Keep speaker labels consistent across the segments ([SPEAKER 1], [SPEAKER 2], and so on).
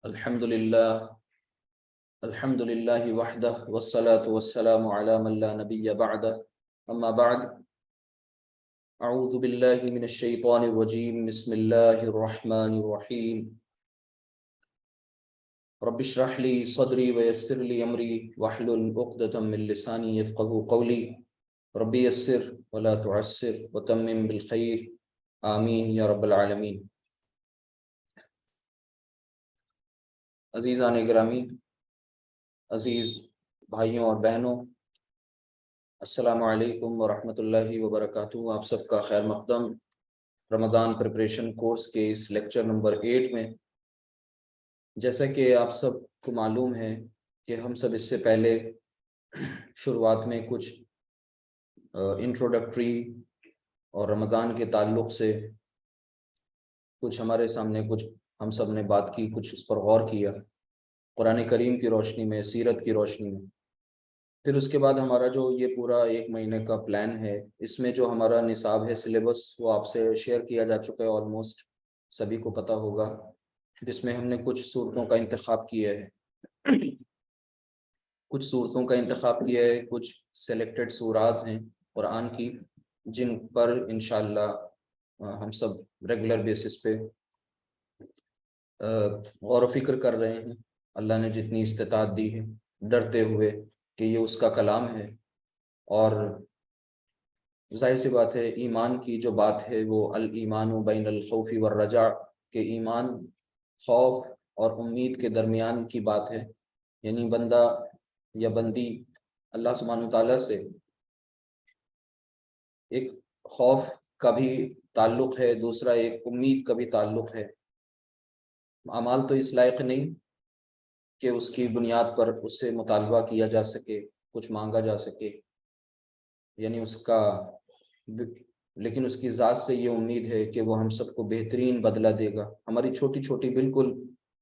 [SPEAKER 1] الحمد للہ وحدہ والصلاة والسلام علی من لا نبی بعدہ اما بعد اعوذ باللہ من الشیطان الرجیم بسم اللہ الرحمن الرحیم رب اشرح لی صدری ویسر لی امری واحلل عقدۃ من لسانی یفقہوا قولی رب یسر ولا تعسر وتمم بالخیر آمین یا رب العالمین۔ عزیزان گرامی، عزیز بھائیوں اور بہنوں، السلام علیکم ورحمۃ اللہ وبرکاتہ۔ آپ سب کا خیر مقدم رمضان پریپریشن کورس کے اس لیکچر نمبر 8 میں۔ جیسا کہ آپ سب کو معلوم ہے کہ ہم سب اس سے پہلے شروعات میں کچھ انٹروڈکٹری اور رمضان کے تعلق سے کچھ ہمارے سامنے کچھ ہم سب نے بات کی، کچھ اس پر غور کیا قرآن کریم کی روشنی میں، سیرت کی روشنی میں۔ پھر اس کے بعد ہمارا جو یہ پورا 1 مہینے کا پلان ہے، اس میں جو ہمارا نصاب ہے، سلیبس، وہ آپ سے شیئر کیا جا چکا ہے، آلموسٹ سبھی کو پتہ ہوگا، جس میں ہم نے کچھ صورتوں کا انتخاب کیا ہے کچھ سلیکٹڈ سورات ہیں قرآن کی، جن پر انشاءاللہ ہم سب ریگولر بیسس پہ غور و فکر کر رہے ہیں، اللہ نے جتنی استطاعت دی ہے، ڈرتے ہوئے کہ یہ اس کا کلام ہے۔ اور ظاہر سی بات ہے، ایمان کی جو بات ہے وہ الایمان بین الخوف والرجاء، کہ ایمان خوف اور امید کے درمیان کی بات ہے، یعنی بندہ یا بندی اللہ سبحانہ وتعالیٰ سے ایک خوف کا بھی تعلق ہے، دوسرا ایک امید کا بھی تعلق ہے۔ اعمال تو اس لائق نہیں کہ اس کی بنیاد پر اس سے مطالبہ کیا جا سکے، کچھ مانگا جا سکے، یعنی لیکن اس کی ذات سے یہ امید ہے کہ وہ ہم سب کو بہترین بدلہ دے گا۔ ہماری چھوٹی چھوٹی بالکل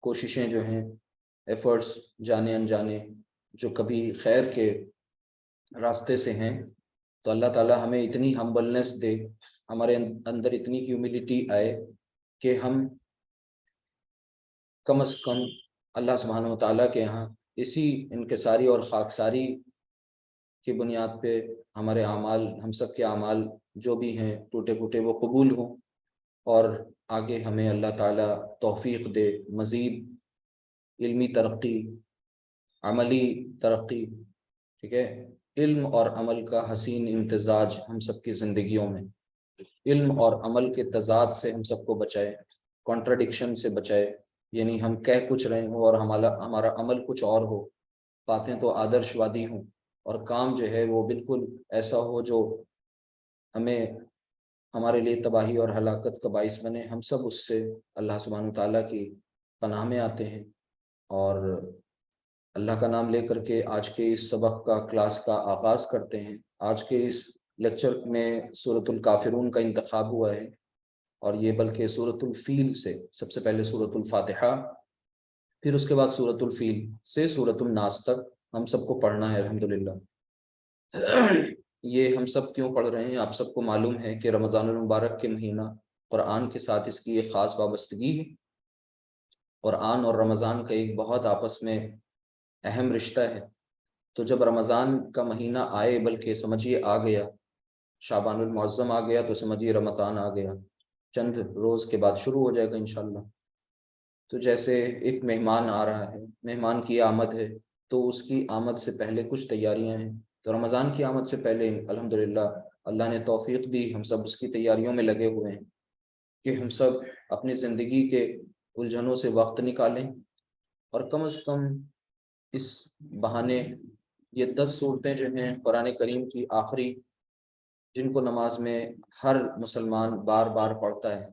[SPEAKER 1] کوششیں جو ہیں، ایفرٹس، جانے انجانے، جو کبھی خیر کے راستے سے ہیں، تو اللہ تعالیٰ ہمیں اتنی ہمبلنس دے، ہمارے اندر اتنی ہیوملٹی آئے کہ ہم کم از کم اللہ سبحانہ وتعالیٰ کے ہاں اسی انکساری اور خاکساری کی بنیاد پہ ہمارے اعمال، ہم سب کے اعمال جو بھی ہیں ٹوٹے پھوٹے، وہ قبول ہوں، اور آگے ہمیں اللہ تعالیٰ توفیق دے، مزید علمی ترقی، عملی ترقی، ٹھیک ہے، علم اور عمل کا حسین امتزاج ہم سب کی زندگیوں میں، علم اور عمل کے تضاد سے ہم سب کو بچائے، کانٹرڈکشن سے بچائے، یعنی ہم کہہ کچھ رہے ہوں اور ہمارا عمل کچھ اور ہو، باتیں تو آدرش وادی ہوں اور کام جو ہے وہ بالکل ایسا ہو جو ہمارے لیے تباہی اور ہلاکت کا باعث بنے۔ ہم سب اس سے اللہ سبحانہ تعالیٰ کی پناہ میں آتے ہیں، اور اللہ کا نام لے کر کے آج کے اس سبق کا، کلاس کا آغاز کرتے ہیں۔ آج کے اس لیکچر میں سورۃ الکافرون کا انتخاب ہوا ہے، اور یہ بلکہ سورۃ الفیل سے، سب سے پہلے سورۃ الفاتحہ، پھر اس کے بعد سورۃ الفیل سے سورۃ الناس تک ہم سب کو پڑھنا ہے الحمدللہ۔ یہ ہم سب کیوں پڑھ رہے ہیں؟ آپ سب کو معلوم ہے کہ رمضان المبارک کے مہینہ قرآن کے ساتھ اس کی ایک خاص وابستگی ہے۔ قرآن اور رمضان کا ایک بہت آپس میں اہم رشتہ ہے۔ تو جب رمضان کا مہینہ آئے، بلکہ سمجھیے آ گیا، شعبان المعظم آ گیا، تو سمجھیے رمضان آ گیا، چند روز کے بعد شروع ہو جائے گا انشاءاللہ۔ تو جیسے ایک مہمان آ رہا ہے، مہمان کی آمد ہے، تو اس کی آمد سے پہلے کچھ تیاریاں ہیں۔ تو رمضان کی آمد سے پہلے الحمدللہ اللہ نے توفیق دی، ہم سب اس کی تیاریوں میں لگے ہوئے ہیں کہ ہم سب اپنی زندگی کے الجھنوں سے وقت نکالیں، اور کم از کم اس بہانے یہ 10 صورتیں جو ہیں قرآن کریم کی آخری، جن کو نماز میں ہر مسلمان بار بار پڑھتا ہے،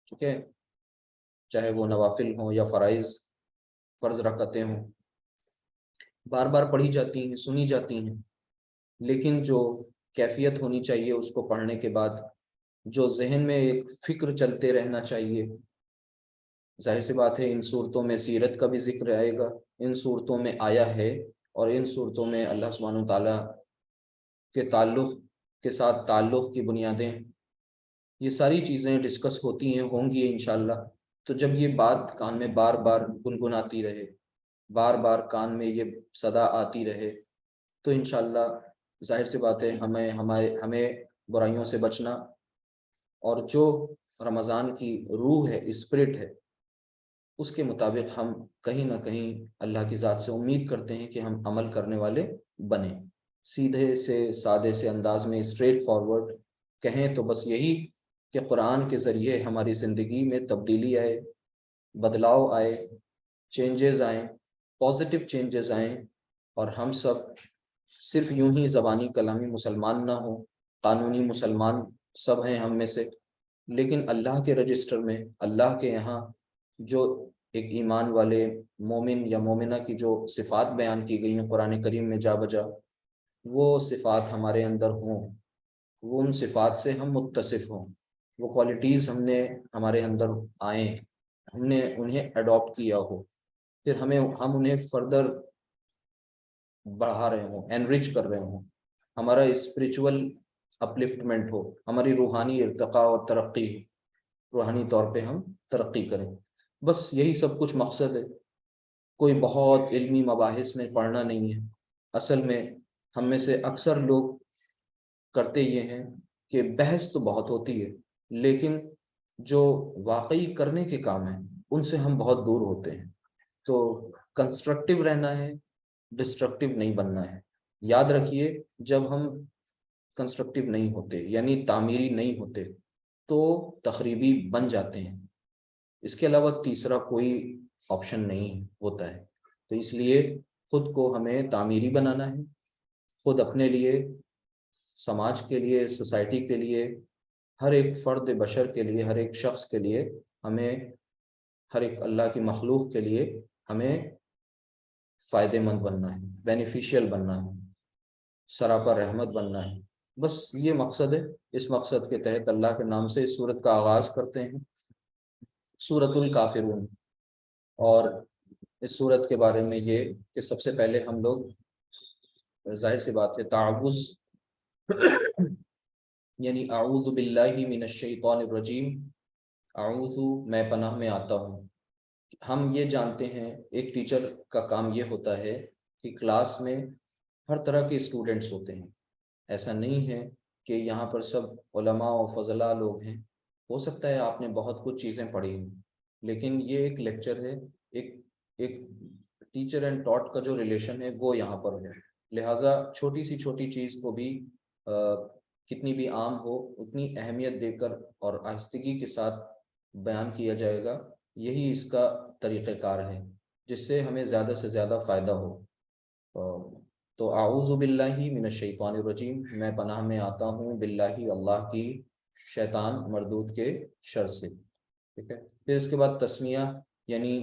[SPEAKER 1] ٹھیک ہے، چاہے وہ نوافل ہوں یا فرض رکعتیں ہوں، بار بار پڑھی جاتی ہیں، سنی جاتی ہیں، لیکن جو کیفیت ہونی چاہیے اس کو پڑھنے کے بعد، جو ذہن میں ایک فکر چلتے رہنا چاہیے۔ ظاہر سی بات ہے، ان صورتوں میں سیرت کا بھی ذکر آئے گا، ان صورتوں میں آیا ہے، اور ان صورتوں میں اللہ سبحانہ وتعالیٰ کے تعلق کے ساتھ تعلق کی بنیادیں، یہ ساری چیزیں ڈسکس ہوتی ہیں، ہوں گی انشاءاللہ۔ تو جب یہ بات کان میں بار بار گنگناتی رہے، بار بار کان میں یہ صدا آتی رہے، تو انشاءاللہ ظاہر سی بات ہے ہمیں برائیوں سے بچنا، اور جو رمضان کی روح ہے، اسپرٹ ہے، اس کے مطابق ہم کہیں نہ کہیں اللہ کی ذات سے امید کرتے ہیں کہ ہم عمل کرنے والے بنیں۔ سیدھے سے سادے سے انداز میں اسٹریٹ فارورڈ کہیں تو بس یہی کہ قرآن کے ذریعے ہماری زندگی میں تبدیلی آئے، بدلاؤ آئے، چینجز آئیں، پازیٹیو چینجز آئیں، اور ہم سب صرف یوں ہی زبانی کلامی مسلمان نہ ہوں، قانونی مسلمان سب ہیں ہم میں سے، لیکن اللہ کے رجسٹر میں، اللہ کے یہاں جو ایک ایمان والے مومن یا مومنہ کی جو صفات بیان کی گئی ہیں قرآن کریم میں جا بجا، وہ صفات ہمارے اندر ہوں، وہ ان صفات سے ہم متصف ہوں، وہ کوالٹیز ہمارے اندر آئیں، ہم نے انہیں اڈاپٹ کیا ہو، پھر ہم انہیں فردر بڑھا رہے ہوں، انرچ کر رہے ہوں، ہمارا اسپریچول اپلفٹمنٹ ہو، ہماری روحانی ارتقاء اور ترقی ہو، روحانی طور پہ ہم ترقی کریں، بس یہی سب کچھ مقصد ہے۔ کوئی بہت علمی مباحث میں پڑھنا نہیں ہے، اصل میں ہم میں سے اکثر لوگ کرتے یہ ہیں کہ بحث تو بہت ہوتی ہے، لیکن جو واقعی کرنے کے کام ہیں ان سے ہم بہت دور ہوتے ہیں۔ تو کنسٹرکٹیو رہنا ہے، ڈسٹرکٹیو نہیں بننا ہے۔ یاد رکھیے، جب ہم کنسٹرکٹیو نہیں ہوتے یعنی تعمیری نہیں ہوتے تو تخریبی بن جاتے ہیں، اس کے علاوہ تیسرا کوئی آپشن نہیں ہوتا ہے۔ تو اس لیے خود کو ہمیں تعمیری بنانا ہے، خود اپنے لیے، سماج کے لیے، سوسائٹی کے لیے، ہر ایک فرد بشر کے لیے، ہر ایک شخص کے لیے، ہمیں ہر ایک اللہ کی مخلوق کے لیے ہمیں فائدہ مند بننا ہے، بینیفیشیل بننا ہے، سراپا رحمت بننا ہے، بس یہ مقصد ہے۔ اس مقصد کے تحت اللہ کے نام سے اس سورت کا آغاز کرتے ہیں، سورۃ الکافرون۔ اور اس سورت کے بارے میں یہ کہ سب سے پہلے ہم لوگ، ظاہر سی بات ہے، تعوذ یعنی اعوذ باللہ من الشیطان الرجیم، اعوذ میں پناہ میں آتا ہوں۔ ہم یہ جانتے ہیں ایک ٹیچر کا کام یہ ہوتا ہے کہ کلاس میں ہر طرح کے اسٹوڈنٹس ہوتے ہیں، ایسا نہیں ہے کہ یہاں پر سب علماء و فضلاء لوگ ہیں، ہو سکتا ہے آپ نے بہت کچھ چیزیں پڑھی ہوں، لیکن یہ ایک لیکچر ہے، ایک ٹیچر اینڈ ٹاٹ کا جو ریلیشن ہے وہ یہاں پر ہے، لہٰذا چھوٹی سی چھوٹی چیز کو بھی کتنی بھی عام ہو اتنی اہمیت دے کر اور آہستگی کے ساتھ بیان کیا جائے گا، یہی اس کا طریقہ کار ہے جس سے ہمیں زیادہ سے زیادہ فائدہ ہو۔ تو اعوذ باللہ من الشیطان الرجیم، میں پناہ میں آتا ہوں باللہ اللہ کی، شیطان مردود کے شر سے، ٹھیک ہے۔ پھر اس کے بعد تسمیہ، یعنی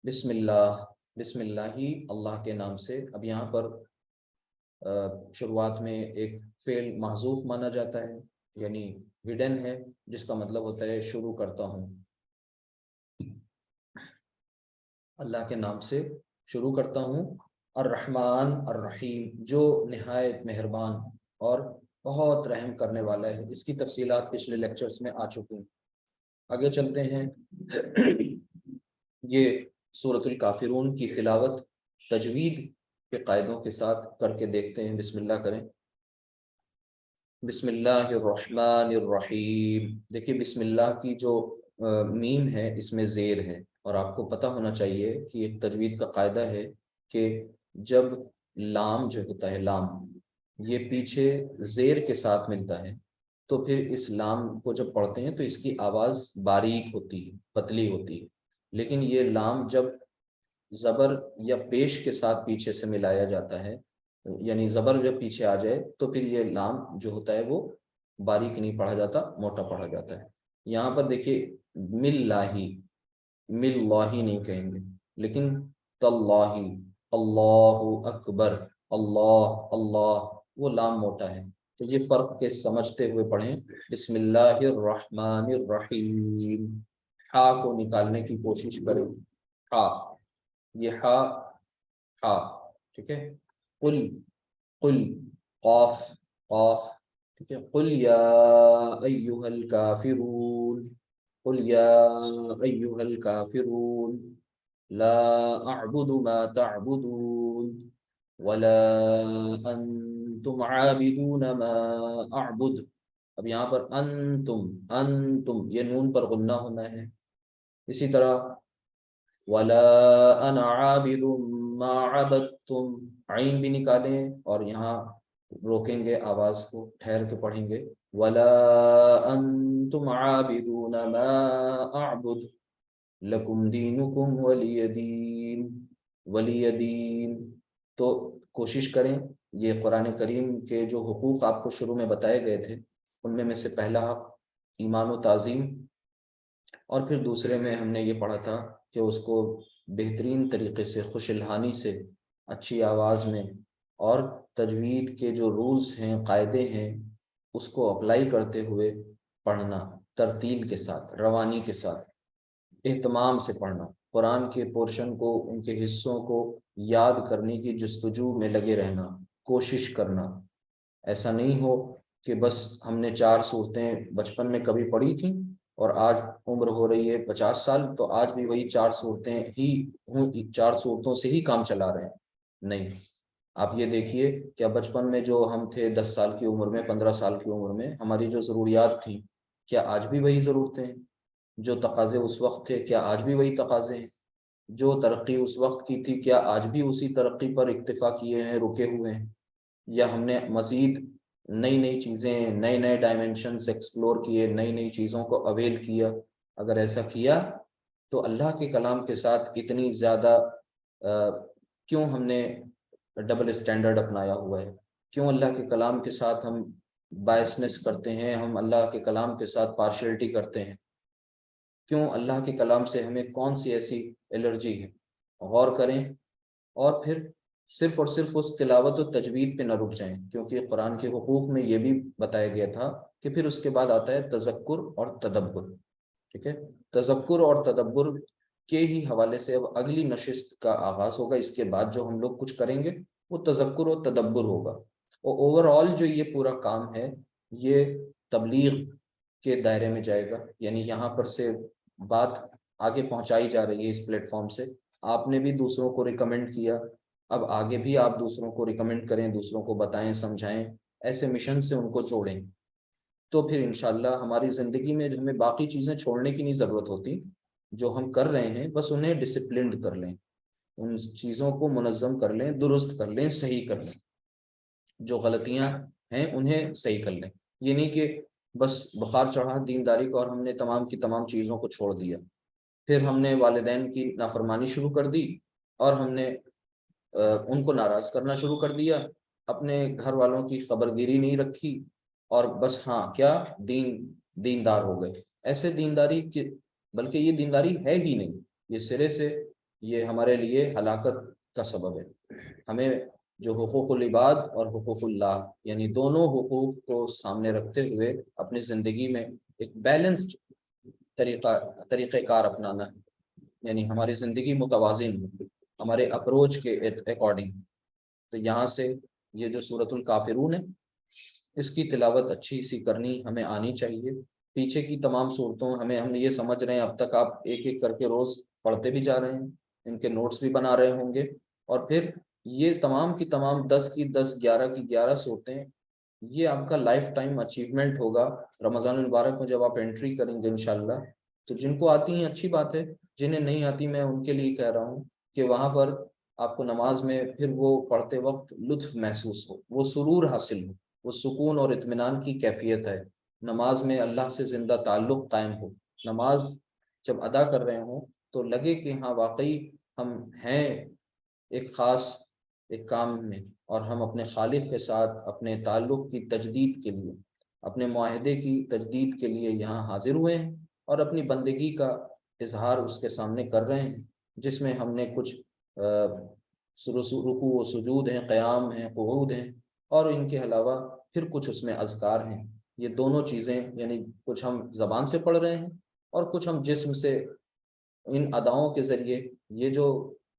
[SPEAKER 1] بسم اللہ، بسم اللہ ہی، اللہ کے نام سے۔ اب یہاں پر شروعات میں ایک فعل محذوف مانا جاتا ہے، یعنی ہڈن ہے، جس کا مطلب ہوتا ہے شروع کرتا ہوں، اللہ کے نام سے شروع کرتا ہوں، الرحمن الرحیم، جو نہایت مہربان اور بہت رحم کرنے والا ہے۔ اس کی تفصیلات پچھلے لیکچرز میں آ چکی ہیں۔ آگے چلتے ہیں، یہ سورۃ الکافرون کی تلاوت تجوید کے قاعدوں کے ساتھ کر کے دیکھتے ہیں۔ بسم اللہ کریں۔ بسم اللہ الرحمن الرحیم۔ دیکھیے بسم اللہ کی جو میم ہے اس میں زیر ہے، اور آپ کو پتہ ہونا چاہیے کہ ایک تجوید کا قاعدہ ہے کہ جب لام جو ہوتا ہے، لام یہ پیچھے زیر کے ساتھ ملتا ہے تو پھر اس لام کو جب پڑھتے ہیں تو اس کی آواز باریک ہوتی ہے، پتلی ہوتی ہے، لیکن یہ لام جب زبر یا پیش کے ساتھ پیچھے سے ملایا جاتا ہے، یعنی زبر جب پیچھے آ جائے تو پھر یہ لام جو ہوتا ہے وہ باریک نہیں پڑھا جاتا، موٹا پڑھا جاتا ہے۔ یہاں پر دیکھیے ملاہی، ملاہی نہیں کہیں گے، لیکن تاللہ، اللہ اکبر، اللہ اللہ، وہ لام موٹا ہے۔ تو یہ فرق کے سمجھتے ہوئے پڑھیں، بسم اللہ الرحمن الرحیم، ہا کو نکالنے کی کوشش کریں، ہا، یہ ہا، ہا، ٹھیک ہے۔ قل، قل، قاف، قاف، ٹھیک ہے۔ قل یا ایھا الکافرون، قل یا ایھا الکافرون لا اعبد ما تعبدون ولا انتم عابدون ما اعبد. اب یہاں پر انتم یہ نون پر غنہ ہونا ہے. اسی طرح ولا انا عابد ما عبدتم، عین بھی نکالیں اور یہاں روکیں گے آواز کو، ٹھہر کے پڑھیں گے. ولا انتم عابدون ما اعبد لکم دینکم ولی دین. ولی دین. تو کوشش کریں یہ قرآن کریم کے جو حقوق آپ کو شروع میں بتائے گئے تھے ان میں سے پہلا حق ایمان و تعظیم، اور پھر دوسرے میں ہم نے یہ پڑھا تھا کہ اس کو بہترین طریقے سے خوش الحانی سے اچھی آواز میں اور تجوید کے جو رولز ہیں قاعدے ہیں اس کو اپلائی کرتے ہوئے پڑھنا، ترتیل کے ساتھ، روانی کے ساتھ، اہتمام سے پڑھنا، قرآن کے پورشن کو، ان کے حصوں کو یاد کرنے کی جستجو میں لگے رہنا، کوشش کرنا. ایسا نہیں ہو کہ بس ہم نے 4 صورتیں بچپن میں کبھی پڑھی تھیں اور آج عمر ہو رہی ہے 50 سال تو آج بھی وہی 4 صورتیں ہی ہوں، 4 صورتوں سے ہی کام چلا رہے ہیں. نہیں، آپ یہ دیکھیے کہ بچپن میں جو ہم تھے 10 سال کی عمر میں، 15 سال کی عمر میں، ہماری جو ضروریات تھیں کیا آج بھی وہی ضرورتیں ہیں؟ جو تقاضے اس وقت تھے کیا آج بھی وہی تقاضے ہیں؟ جو ترقی اس وقت کی تھی کیا آج بھی اسی ترقی پر اکتفا کیے ہیں، رکے ہوئے ہیں، یا ہم نے مزید نئی نئی چیزیں، نئے نئے ڈائمنشنز ایکسپلور کیے، نئی نئی چیزوں کو اویل کیا؟ اگر ایسا کیا تو اللہ کے کلام کے ساتھ اتنی زیادہ کیوں ہم نے ڈبل اسٹینڈرڈ اپنایا ہوا ہے؟ کیوں اللہ کے کلام کے ساتھ ہم بائسنس کرتے ہیں، ہم اللہ کے کلام کے ساتھ پارشلٹی کرتے ہیں؟ کیوں اللہ کے کلام سے ہمیں کون سی ایسی الرجی ہے؟ غور کریں اور پھر صرف اور صرف اس تلاوت و تجوید پہ نہ رک جائیں، کیونکہ قرآن کے حقوق میں یہ بھی بتایا گیا تھا کہ پھر اس کے بعد آتا ہے تذکر اور تدبر. ٹھیک ہے، تذکر اور تدبر کے ہی حوالے سے اب اگلی نشست کا آغاز ہوگا. اس کے بعد جو ہم لوگ کچھ کریں گے وہ تذکر و تدبر ہوگا. اور اوور آل جو یہ پورا کام ہے یہ تبلیغ کے دائرے میں جائے گا، یعنی یہاں پر سے بات آگے پہنچائی جا رہی ہے اس پلیٹ فارم سے. آپ نے بھی دوسروں کو ریکمینڈ کیا، اب آگے بھی آپ دوسروں کو ریکمینڈ کریں، دوسروں کو بتائیں، سمجھائیں، ایسے مشن سے ان کو جوڑیں. تو پھر انشاءاللہ ہماری زندگی میں ہمیں باقی چیزیں چھوڑنے کی نہیں ضرورت ہوتی. جو ہم کر رہے ہیں بس انہیں ڈسپلنڈ کر لیں، ان چیزوں کو منظم کر لیں، درست کر لیں، صحیح کر لیں. جو غلطیاں ہیں انہیں صحیح کر لیں. یہ نہیں کہ بس بخار چڑھا دینداری کو اور ہم نے تمام کی تمام چیزوں کو چھوڑ دیا، پھر ہم نے والدین کی نافرمانی شروع کر دی اور ہم نے ان کو ناراض کرنا شروع کر دیا، اپنے گھر والوں کی خبرگیری نہیں رکھی اور بس ہاں کیا دیندار ہو گئے. ایسے دینداری کے، بلکہ یہ دینداری ہے ہی نہیں، یہ سرے سے یہ ہمارے لیے ہلاکت کا سبب ہے. ہمیں جو حقوق العباد اور حقوق اللہ یعنی دونوں حقوق کو سامنے رکھتے ہوئے اپنی زندگی میں ایک بیلنسڈ طریقہ کار اپنانا ہے، یعنی ہماری زندگی متوازن ہو ہمارے اپروچ کے اکارڈنگ. تو یہاں سے یہ جو سورۃ الکافرون ہے اس کی تلاوت اچھی سی کرنی ہمیں آنی چاہیے. پیچھے کی تمام صورتوں ہم یہ سمجھ رہے ہیں اب تک آپ ایک ایک کر کے روز پڑھتے بھی جا رہے ہیں، ان کے نوٹس بھی بنا رہے ہوں گے، اور پھر یہ تمام کی تمام 10 کی 10 11 کی 11 صورتیں یہ آپ کا لائف ٹائم اچیومنٹ ہوگا. رمضان المبارک میں جب آپ انٹری کریں گے انشاءاللہ تو جن کو آتی ہیں اچھی بات ہے، جنہیں نہیں آتی میں ان کے لیے کہہ رہا ہوں کہ وہاں پر آپ کو نماز میں پھر وہ پڑھتے وقت لطف محسوس ہو، وہ سرور حاصل ہو، وہ سکون اور اطمینان کی کیفیت ہے. نماز میں اللہ سے زندہ تعلق قائم ہو. نماز جب ادا کر رہے ہوں تو لگے کہ ہاں واقعی ہم ہیں ایک خاص ایک کام میں، اور ہم اپنے خالق کے ساتھ اپنے تعلق کی تجدید کے لیے، اپنے معاہدے کی تجدید کے لیے یہاں حاضر ہوئے ہیں اور اپنی بندگی کا اظہار اس کے سامنے کر رہے ہیں، جس میں ہم نے کچھ رکوع و سجود ہیں، قیام ہیں، قعود ہیں، اور ان کے علاوہ پھر کچھ اس میں اذکار ہیں. یہ دونوں چیزیں یعنی کچھ ہم زبان سے پڑھ رہے ہیں اور کچھ ہم جسم سے ان اداؤں کے ذریعے، یہ جو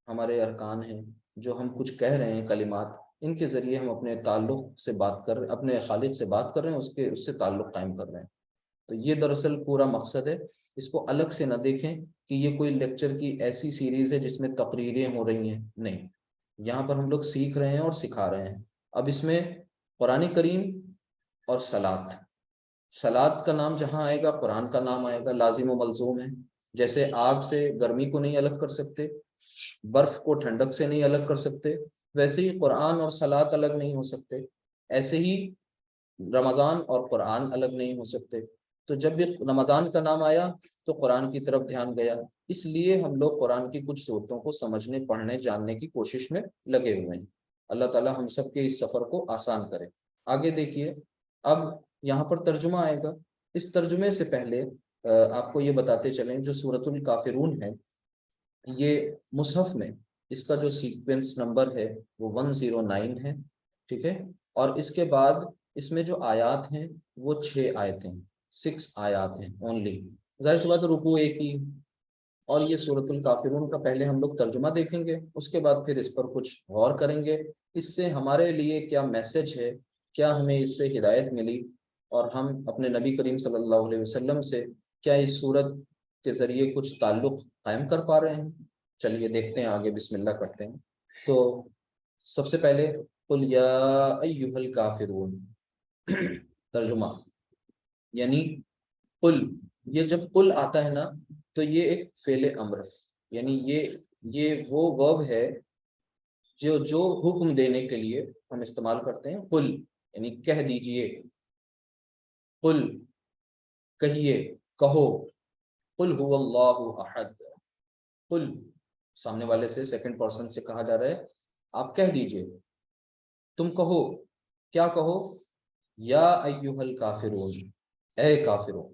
[SPEAKER 1] ہمارے ارکان ہیں، جو ہم کچھ کہہ رہے ہیں کلمات، ان کے ذریعے ہم اپنے تعلق سے بات کر رہے ہیں، اپنے خالق سے بات کر رہے ہیں، اس سے تعلق قائم کر رہے ہیں. تو یہ دراصل پورا مقصد ہے، اس کو الگ سے نہ دیکھیں کہ یہ کوئی لیکچر کی ایسی سیریز ہے جس میں تقریریں ہو رہی ہیں، نہیں، یہاں پر ہم لوگ سیکھ رہے ہیں اور سکھا رہے ہیں۔ اب اس میں قرآن کریم اور صلاۃ، صلاۃ کا نام جہاں آئے گا قرآن کا نام آئے گا، لازم و ملزوم ہے۔ جیسے آگ سے گرمی کو نہیں الگ کر سکتے، برف کو ٹھنڈک سے نہیں الگ کر سکتے، ویسے ہی قرآن اور صلاۃ الگ نہیں ہو سکتے، ایسے ہی رمضان اور قرآن الگ نہیں ہو سکتے۔ تو جب بھی رمضان کا نام آیا تو قرآن کی طرف دھیان گیا، اس لیے ہم لوگ قرآن کی کچھ صورتوں کو سمجھنے، پڑھنے، جاننے کی کوشش میں لگے ہوئے ہیں۔ اللہ تعالی ہم سب کے اس سفر کو آسان کرے۔ آگے دیکھیے، اب یہاں پر ترجمہ آئے گا۔ اس ترجمے سے پہلے آپ کو یہ بتاتے چلیں، جو سورۃ الکافرون ہے، یہ مصحف میں اس کا جو سیکوینس نمبر ہے وہ 109 ہے، ٹھیک ہے، اور اس کے بعد اس میں جو آیات ہیں وہ 6 آیتیں، 6 آیات ہیں اونلی۔ ظاہر سی بات ہے رکوع ایک ہی، اور یہ سورۃ الکافرون کا پہلے ہم لوگ ترجمہ دیکھیں گے، اس کے بعد پھر اس پر کچھ غور کریں گے، اس سے ہمارے لیے کیا میسج ہے، کیا ہمیں اس سے ہدایت ملی، اور ہم اپنے نبی کریم صلی اللہ علیہ وسلم سے کیا اس صورت کے ذریعے کچھ تعلق قائم کر پا رہے ہیں۔ چلیے دیکھتے ہیں آگے، بسم اللہ کرتے ہیں۔ تو سب سے پہلے قل یا ایھا الکافرون، ترجمہ یعنی قل، یہ جب قل آتا ہے نا تو یہ ایک فعل امر، یعنی یہ وہ ورب ہے جو حکم دینے کے لیے ہم استعمال کرتے ہیں۔ قل یعنی کہہ دیجئے، قل کہیے، کہو، قل هو اللہ احد، قل سامنے والے سے سیکنڈ پرسن سے کہا جا رہا ہے آپ کہہ دیجئے، تم کہو، کیا کہو، یا ایھا الکافرون، اے کافرون۔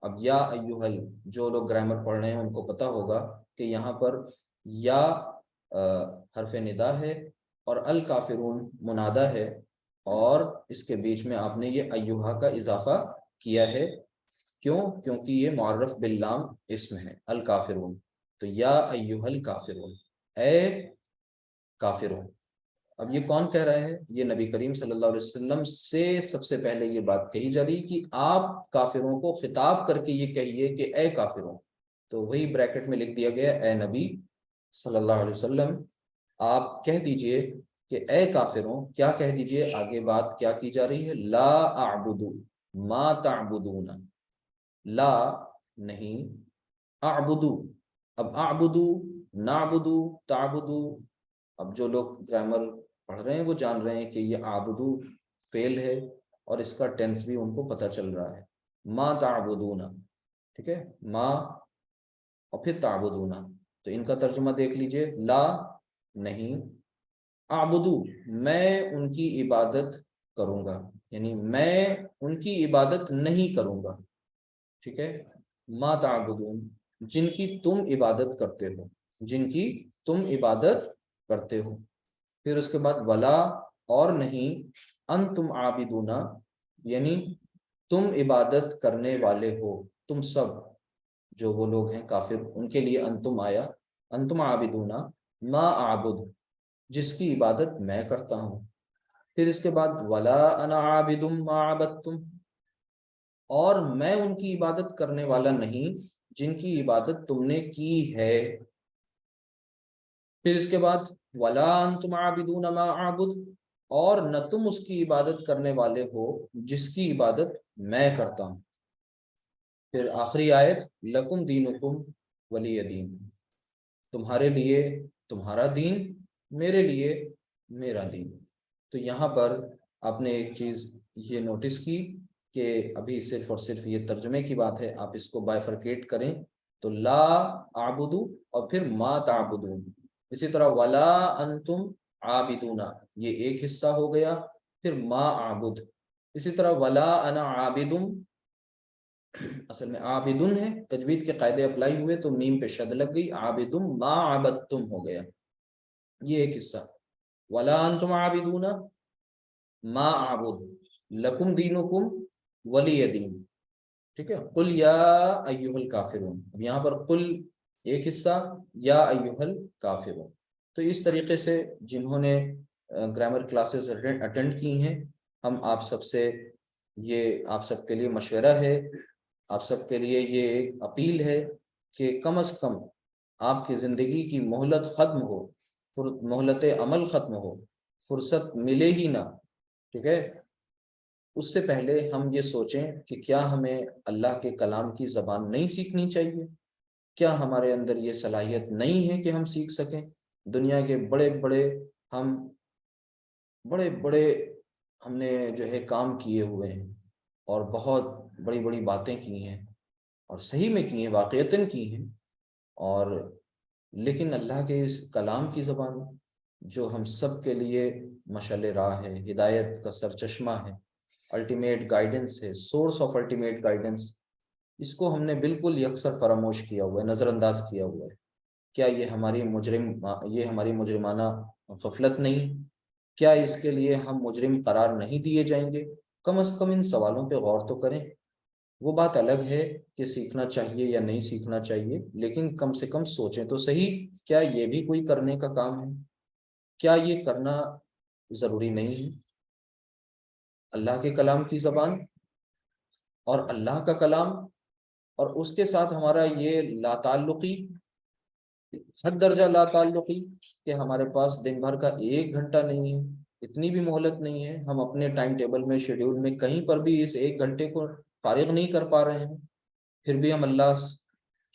[SPEAKER 1] اب یا ایھا، جو لوگ گرامر پڑھ رہے ہیں ان کو پتہ ہوگا کہ یہاں پر یا حرف ندا ہے اور الکافرون منادہ ہے، اور اس کے بیچ میں آپ نے یہ ایھا کا اضافہ کیا ہے، کیوں؟ کیونکہ یہ معرف باللام اسم ہے، الکافرون، تو یا ایھا الکافرون، اے کافرون۔ اب یہ کون کہہ رہا ہے؟ یہ نبی کریم صلی اللہ علیہ وسلم سے سب سے پہلے یہ بات کہی جا رہی کہ آپ کافروں کو خطاب کر کے یہ کہیے کہ اے کافروں، تو وہی بریکٹ میں لکھ دیا گیا اے نبی صلی اللہ علیہ وسلم آپ کہہ دیجئے کہ اے کافروں، کیا کہہ دیجئے؟ آگے بات کیا کی جا رہی ہے؟ لا اعبد ما تعبدون، لا نہیں، اعبدو، اب اعبدو، نعبدو، تعبدو، اب جو لوگ گرامر پڑھ رہے ہیں وہ جان رہے ہیں کہ یہ اعبدو فعل ہے اور اس کا ٹینس بھی ان کو پتہ چل رہا ہے۔ ما تعبدون، ٹھیک ہے، ما اور پھر تعبدون، تو ان کا ترجمہ دیکھ لیجئے، لا نہیں، اعبدو میں ان کی عبادت کروں گا، یعنی میں ان کی عبادت نہیں کروں گا، ٹھیک ہے، ما تعبدون جن کی تم عبادت کرتے ہو، جن کی تم عبادت کرتے ہو۔ پھر اس کے بعد ولا اور نہیں، انتم عابدون یعنی تم عبادت کرنے والے ہو، تم سب جو وہ لوگ ہیں کافر ان کے لیے انتم آیا، انتم عابدون ما اعبد جس کی عبادت میں کرتا ہوں۔ پھر اس کے بعد ولا انا عابد ما عبدتم اور میں ان کی عبادت کرنے والا نہیں جن کی عبادت تم نے کی ہے۔ پھر اس کے بعد ولا انتم عابدون ما اعبد اور نہ تم اس کی عبادت کرنے والے ہو جس کی عبادت میں کرتا ہوں۔ پھر آخری آیت لکم دینکم ولی دین، تمہارے لیے تمہارا دین، میرے لیے میرا دین۔ تو یہاں پر آپ نے ایک چیز یہ نوٹس کی کہ ابھی صرف اور صرف یہ ترجمے کی بات ہے، آپ اس کو بائفرکیٹ کریں تو لا اعبدو اور پھر ما تعبدون، اسی طرح ولا انتم عابدون یہ ایک حصہ ہو گیا، پھر ما اعبد، اسی طرح ولا انا عابدم، اصل میں عابدن ہے، تجوید کے قاعدے اپلائی ہوئے تو میم پہ شد لگ گئی، عابدم ما عبدتم ہو گیا، یہ ایک حصہ۔ ولا انتم عابدون ما اعبد لکم دینکم ولی دین، ٹھیک ہے۔ قل یا ایھا الکافرون، اب یہاں پر قل ایک حصہ، یا ایھا الکافرون۔ تو اس طریقے سے جنہوں نے گرامر کلاسز اٹینڈ کی ہیں، ہم آپ سب سے یہ آپ سب کے لیے مشورہ ہے آپ سب کے لیے یہ ایک اپیل ہے کہ کم از کم آپ کی زندگی کی مہلت ختم ہو، مہلت عمل ختم ہو، فرصت ملے ہی نہ، ٹھیک ہے، اس سے پہلے ہم یہ سوچیں کہ کیا ہمیں اللہ کے کلام کی زبان نہیں سیکھنی چاہیے؟ کیا ہمارے اندر یہ صلاحیت نہیں ہے کہ ہم سیکھ سکیں؟ دنیا کے ہم بڑے بڑے ہم نے جو ہے کام کیے ہوئے ہیں، اور بہت بڑی بڑی باتیں کی ہیں، اور صحیح میں کی ہیں، واقعتاً کی ہیں، اور لیکن اللہ کے اس کلام کی زبان جو ہم سب کے لیے مشعل راہ ہے، ہدایت کا سرچشمہ ہے، الٹیمیٹ گائیڈنس ہے، سورس آف الٹیمیٹ گائیڈنس، اس کو ہم نے بالکل یکسر فراموش کیا ہوا ہے، نظر انداز کیا ہوا ہے۔ کیا یہ ہماری مجرمانہ غفلت نہیں؟ کیا اس کے لیے ہم مجرم قرار نہیں دیے جائیں گے؟ کم از کم ان سوالوں پہ غور تو کریں۔ وہ بات الگ ہے کہ سیکھنا چاہیے یا نہیں سیکھنا چاہیے، لیکن کم سے کم سوچیں تو صحیح، کیا یہ بھی کوئی کرنے کا کام ہے؟ کیا یہ کرنا ضروری نہیں ہے؟ اللہ کے کلام کی زبان اور اللہ کا کلام، اور اس کے ساتھ ہمارا یہ لا تعلقی، حد درجہ لا تعلقی، کہ ہمارے پاس دن بھر کا 1 گھنٹہ نہیں ہے، اتنی بھی مہلت نہیں ہے، ہم اپنے ٹائم ٹیبل میں، شیڈیول میں کہیں پر بھی اس 1 گھنٹے کو فارغ نہیں کر پا رہے ہیں، پھر بھی ہم اللہ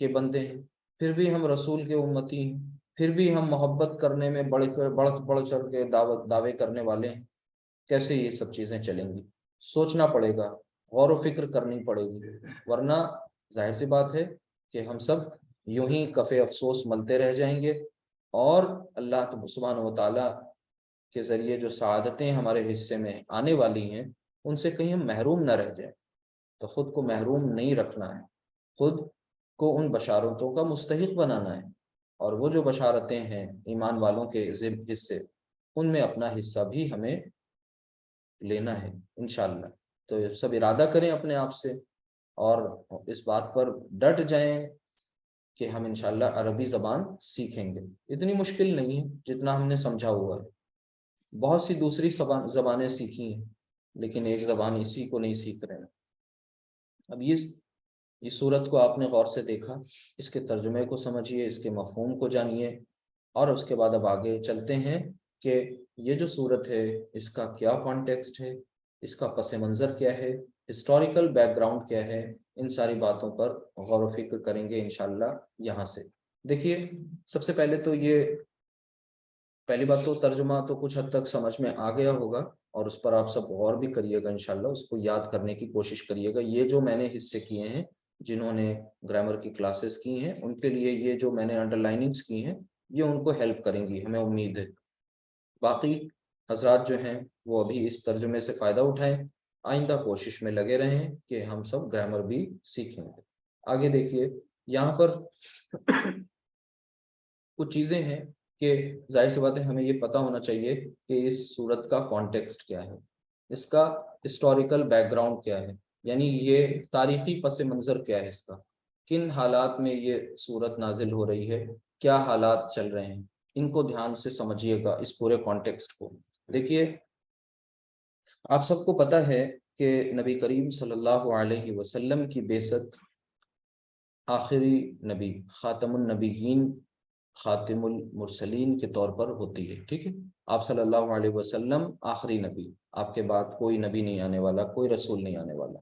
[SPEAKER 1] کے بندے ہیں، پھر بھی ہم رسول کے امتی ہیں، پھر بھی ہم محبت کرنے میں بڑھ چڑھ کے دعوے کرنے والے ہیں۔ کیسے یہ سب چیزیں چلیں گی؟ سوچنا پڑے گا، غور و فکر کرنی پڑے گی، ورنہ ظاہر سی بات ہے کہ ہم سب یوں ہی کفِ افسوس ملتے رہ جائیں گے، اور اللہ سبحانہ و تعالیٰ کے ذریعے جو سعادتیں ہمارے حصے میں آنے والی ہیں ان سے کہیں ہم محروم نہ رہ جائیں۔ تو خود کو محروم نہیں رکھنا ہے، خود کو ان بشارتوں کا مستحق بنانا ہے، اور وہ جو بشارتیں ہیں ایمان والوں کے حصے، ان میں اپنا حصہ بھی ہمیں لینا ہے انشاءاللہ۔ تو سب ارادہ کریں اپنے آپ سے، اور اس بات پر ڈٹ جائیں کہ ہم انشاءاللہ عربی زبان سیکھیں گے۔ اتنی مشکل نہیں ہے جتنا ہم نے سمجھا ہوا ہے، بہت سی دوسری زبانیں سیکھی ہیں، لیکن ایک زبان اسی کو نہیں سیکھ رہے ہیں۔ اب یہ صورت کو آپ نے غور سے دیکھا، اس کے ترجمے کو سمجھیے، اس کے مفہوم کو جانیے، اور اس کے بعد اب آگے چلتے ہیں کہ یہ جو صورت ہے اس کا کیا کانٹیکسٹ ہے، اس کا پس منظر کیا ہے، ہسٹوریکل بیک گراؤنڈ کیا ہے، ان ساری باتوں پر غور و فکر کریں گے انشاءاللہ۔ یہاں سے دیکھیے، سب سے پہلے تو پہلی بات تو ترجمہ تو کچھ حد تک سمجھ میں آ گیا ہوگا، اور اس پر آپ سب غور بھی کریے گا انشاءاللہ، اس کو یاد کرنے کی کوشش کریے گا۔ یہ جو میں نے حصے کیے ہیں، جنہوں نے گرامر کی کلاسز کی ہیں، ان کے لیے یہ جو میں نے انڈر لائننگس کی ہیں، یہ ان کو ہیلپ کریں گی، ہمیں امید ہے۔ باقی حضرات جو ہیں وہ ابھی اس ترجمے سے فائدہ اٹھائیں، آئندہ کوشش میں لگے رہیں کہ ہم سب گرامر بھی سیکھیں گے۔ آگے دیکھیے، یہاں پر کچھ چیزیں ہیں کہ ظاہر سی بات ہے ہمیں یہ پتہ ہونا چاہیے کہ اس صورت کا کانٹیکسٹ کیا ہے، اس کا ہسٹوریکل بیک گراؤنڈ کیا ہے، یعنی یہ تاریخی پس منظر کیا ہے، اس کا کن حالات میں یہ صورت نازل ہو رہی ہے، کیا حالات چل رہے ہیں، ان کو دھیان سے سمجھیے گا، اس پورے کانٹیکسٹ کو۔ دیکھیے، آپ سب کو پتہ ہے کہ نبی کریم صلی اللہ علیہ وسلم کی بعثت آخری نبی، خاتم النبیین، خاتم المرسلین کے طور پر ہوتی ہے، ٹھیک ہے؟ آپ صلی اللہ علیہ وسلم آخری نبی، آپ کے بعد کوئی نبی نہیں آنے والا، کوئی رسول نہیں آنے والا۔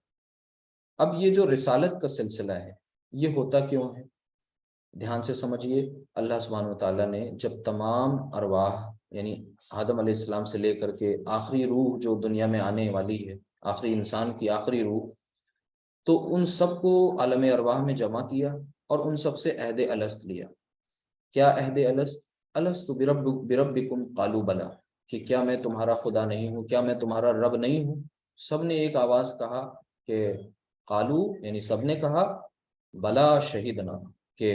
[SPEAKER 1] اب یہ جو رسالت کا سلسلہ ہے، یہ ہوتا کیوں ہے؟ دھیان سے سمجھیے۔ اللہ سبحانہ وتعالیٰ نے جب تمام ارواح، یعنی آدم علیہ السلام سے لے کر کے آخری روح جو دنیا میں آنے والی ہے، آخری انسان کی آخری روح، تو ان سب کو عالم ارواح میں جمع کیا، اور ان سب سے عہد الست لیا۔ کیا عہد الست؟ الست بربکم قالوا بلا، کہ کیا میں تمہارا خدا نہیں ہوں، کیا میں تمہارا رب نہیں ہوں؟ سب نے ایک آواز کہا کہ قالو، یعنی سب نے کہا، بلا شہیدنا، کہ